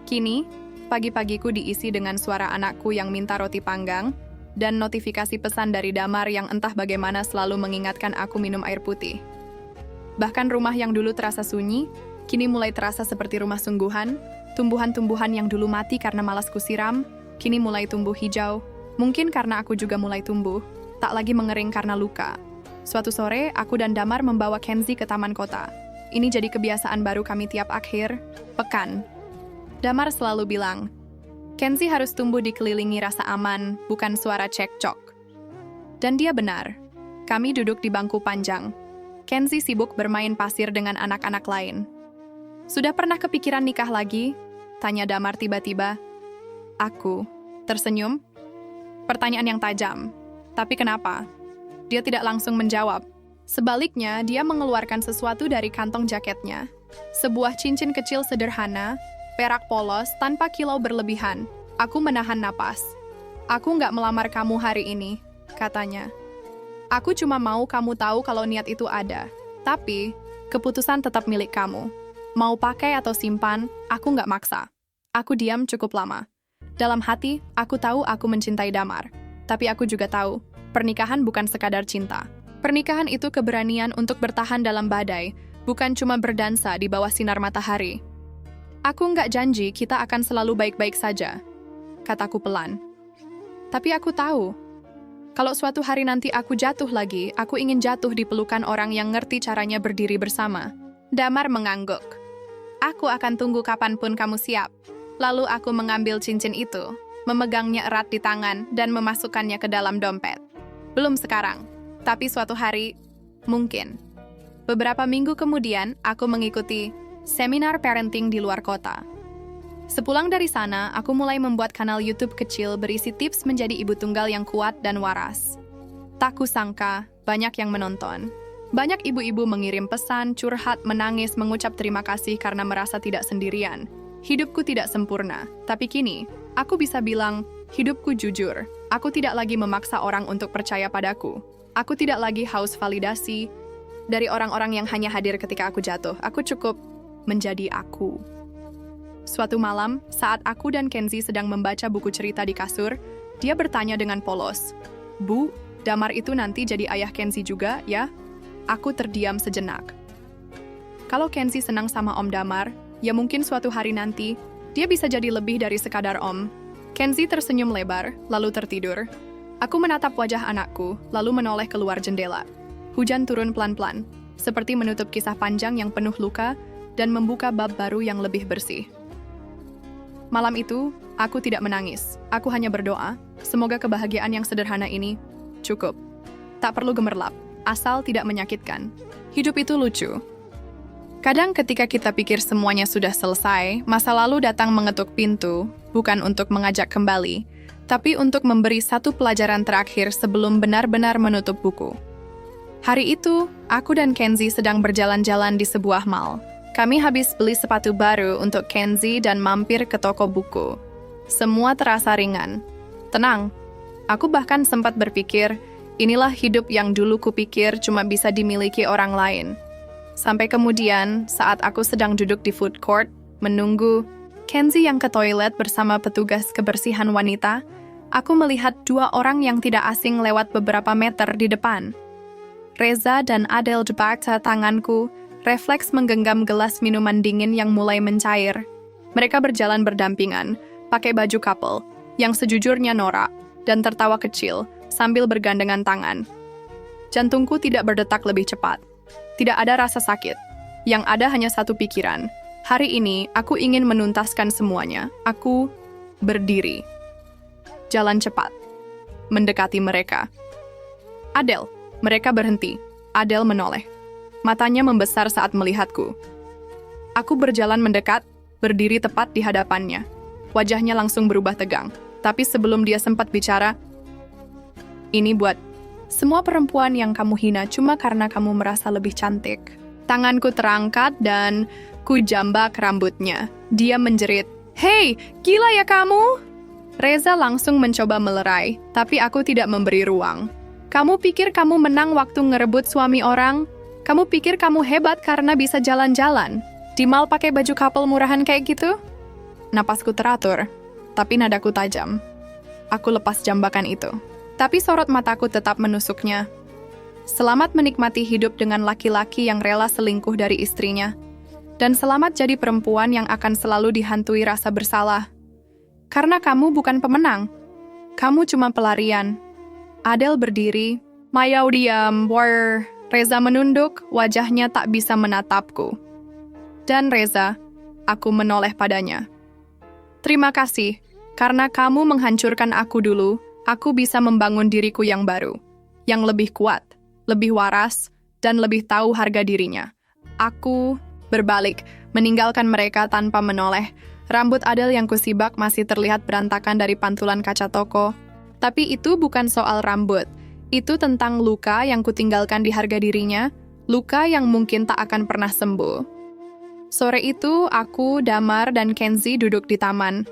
Kini, pagi-pagiku diisi dengan suara anakku yang minta roti panggang dan notifikasi pesan dari Damar yang entah bagaimana selalu mengingatkan aku minum air putih. Bahkan rumah yang dulu terasa sunyi, kini mulai terasa seperti rumah sungguhan. Tumbuhan-tumbuhan yang dulu mati karena malas kusiram, kini mulai tumbuh hijau. Mungkin karena aku juga mulai tumbuh, tak lagi mengering karena luka. Suatu sore, aku dan Damar membawa Kenzie ke taman kota. Ini jadi kebiasaan baru kami tiap akhir pekan. Damar selalu bilang, Kenzie harus tumbuh dikelilingi rasa aman, bukan suara cekcok. Dan dia benar. Kami duduk di bangku panjang. Kenzie sibuk bermain pasir dengan anak-anak lain. "Sudah pernah kepikiran nikah lagi?" tanya Damar tiba-tiba. Aku tersenyum. Pertanyaan yang tajam. Tapi kenapa? Dia tidak langsung menjawab. Sebaliknya, dia mengeluarkan sesuatu dari kantong jaketnya. Sebuah cincin kecil sederhana, perak polos tanpa kilau berlebihan. Aku menahan napas. "Aku nggak melamar kamu hari ini," katanya. "Aku cuma mau kamu tahu kalau niat itu ada. Tapi, keputusan tetap milik kamu. Mau pakai atau simpan, aku nggak maksa." Aku diam cukup lama. Dalam hati, aku tahu aku mencintai Damar. Tapi aku juga tahu, pernikahan bukan sekadar cinta. Pernikahan itu keberanian untuk bertahan dalam badai, bukan cuma berdansa di bawah sinar matahari. "Aku nggak janji kita akan selalu baik-baik saja," kataku pelan. "Tapi aku tahu, kalau suatu hari nanti aku jatuh lagi, aku ingin jatuh di pelukan orang yang ngerti caranya berdiri bersama." Damar mengangguk. "Aku akan tunggu kapanpun kamu siap." Lalu aku mengambil cincin itu, memegangnya erat di tangan dan memasukkannya ke dalam dompet. Belum sekarang, tapi suatu hari, mungkin. Beberapa minggu kemudian, aku mengikuti seminar parenting di luar kota. Sepulang dari sana, aku mulai membuat kanal YouTube kecil berisi tips menjadi ibu tunggal yang kuat dan waras. Tak kusangka, banyak yang menonton. Banyak ibu-ibu mengirim pesan, curhat, menangis, mengucap terima kasih karena merasa tidak sendirian. Hidupku tidak sempurna, tapi kini, aku bisa bilang, hidupku jujur. Aku tidak lagi memaksa orang untuk percaya padaku. Aku tidak lagi haus validasi dari orang-orang yang hanya hadir ketika aku jatuh. Aku cukup menjadi aku. Suatu malam, saat aku dan Kenzie sedang membaca buku cerita di kasur, dia bertanya dengan polos, "Bu, Damar itu nanti jadi ayah Kenzie juga, ya?" Aku terdiam sejenak. Kalau Kenzie senang sama Om Damar, ya mungkin suatu hari nanti, dia bisa jadi lebih dari sekadar om. Kenzie tersenyum lebar, lalu tertidur. Aku menatap wajah anakku, lalu menoleh keluar jendela. Hujan turun pelan-pelan, seperti menutup kisah panjang yang penuh luka dan membuka bab baru yang lebih bersih. Malam itu, aku tidak menangis. Aku hanya berdoa, semoga kebahagiaan yang sederhana ini cukup. Tak perlu gemerlap, asal tidak menyakitkan. Hidup itu lucu. Kadang ketika kita pikir semuanya sudah selesai, masa lalu datang mengetuk pintu, bukan untuk mengajak kembali, tapi untuk memberi satu pelajaran terakhir sebelum benar-benar menutup buku. Hari itu, aku dan Kenzie sedang berjalan-jalan di sebuah mall. Kami habis beli sepatu baru untuk Kenzie dan mampir ke toko buku. Semua terasa ringan. Tenang, aku bahkan sempat berpikir, inilah hidup yang dulu kupikir cuma bisa dimiliki orang lain. Sampai kemudian, saat aku sedang duduk di food court, menunggu Kenzie yang ke toilet bersama petugas kebersihan wanita, aku melihat dua orang yang tidak asing lewat beberapa meter di depan. Reza dan Adel debakta tanganku, refleks menggenggam gelas minuman dingin yang mulai mencair. Mereka berjalan berdampingan, pakai baju couple, yang sejujurnya norak, dan tertawa kecil, sambil bergandengan tangan. Jantungku tidak berdetak lebih cepat. Tidak ada rasa sakit. Yang ada hanya satu pikiran. Hari ini, aku ingin menuntaskan semuanya. Aku berdiri. Jalan cepat. Mendekati mereka. Adel. Mereka berhenti. Adel menoleh. Matanya membesar saat melihatku. Aku berjalan mendekat, berdiri tepat di hadapannya. Wajahnya langsung berubah tegang. Tapi sebelum dia sempat bicara, ini buat semua perempuan yang kamu hina cuma karena kamu merasa lebih cantik. Tanganku terangkat dan ku jambak rambutnya. Dia menjerit, "Hei, gila ya kamu?" Reza langsung mencoba melerai, tapi aku tidak memberi ruang. Kamu pikir kamu menang waktu ngerebut suami orang? Kamu pikir kamu hebat karena bisa jalan-jalan? Di mall pakai baju couple murahan kayak gitu? Napasku teratur, tapi nadaku tajam. Aku lepas jambakan itu. Tapi sorot mataku tetap menusuknya. Selamat menikmati hidup dengan laki-laki yang rela selingkuh dari istrinya. Dan selamat jadi perempuan yang akan selalu dihantui rasa bersalah. Karena kamu bukan pemenang. Kamu cuma pelarian. Adel berdiri. Mayau diam. War. Reza menunduk, wajahnya tak bisa menatapku. Dan Reza, aku menoleh padanya. Terima kasih, karena kamu menghancurkan aku dulu. Aku bisa membangun diriku yang baru, yang lebih kuat, lebih waras, dan lebih tahu harga dirinya. Aku berbalik, meninggalkan mereka tanpa menoleh. Rambut Adel yang kusibak masih terlihat berantakan dari pantulan kaca toko. Tapi itu bukan soal rambut. Itu tentang luka yang kutinggalkan di harga dirinya, luka yang mungkin tak akan pernah sembuh. Sore itu, aku, Damar, dan Kenzie duduk di taman.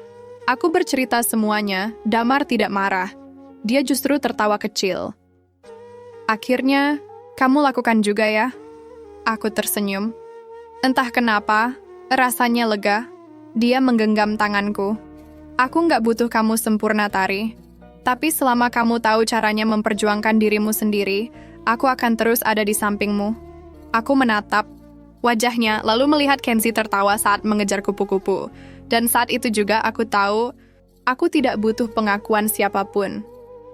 Aku bercerita semuanya, Damar tidak marah. Dia justru tertawa kecil. Akhirnya, kamu lakukan juga ya? Aku tersenyum. Entah kenapa, rasanya lega. Dia menggenggam tanganku. Aku nggak butuh kamu sempurna, Tari. Tapi selama kamu tahu caranya memperjuangkan dirimu sendiri, aku akan terus ada di sampingmu. Aku menatap wajahnya, lalu melihat Kenzie tertawa saat mengejar kupu-kupu. Dan saat itu juga aku tahu, aku tidak butuh pengakuan siapapun.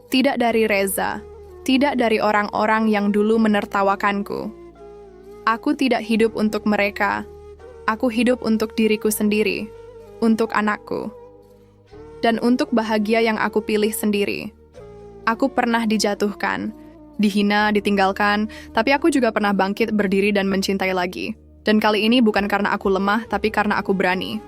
Tidak dari Reza, tidak dari orang-orang yang dulu menertawakanku. Aku tidak hidup untuk mereka. Aku hidup untuk diriku sendiri, untuk anakku, dan untuk bahagia yang aku pilih sendiri. Aku pernah dijatuhkan, dihina, ditinggalkan, tapi aku juga pernah bangkit, berdiri, dan mencintai lagi. Dan kali ini bukan karena aku lemah, tapi karena aku berani.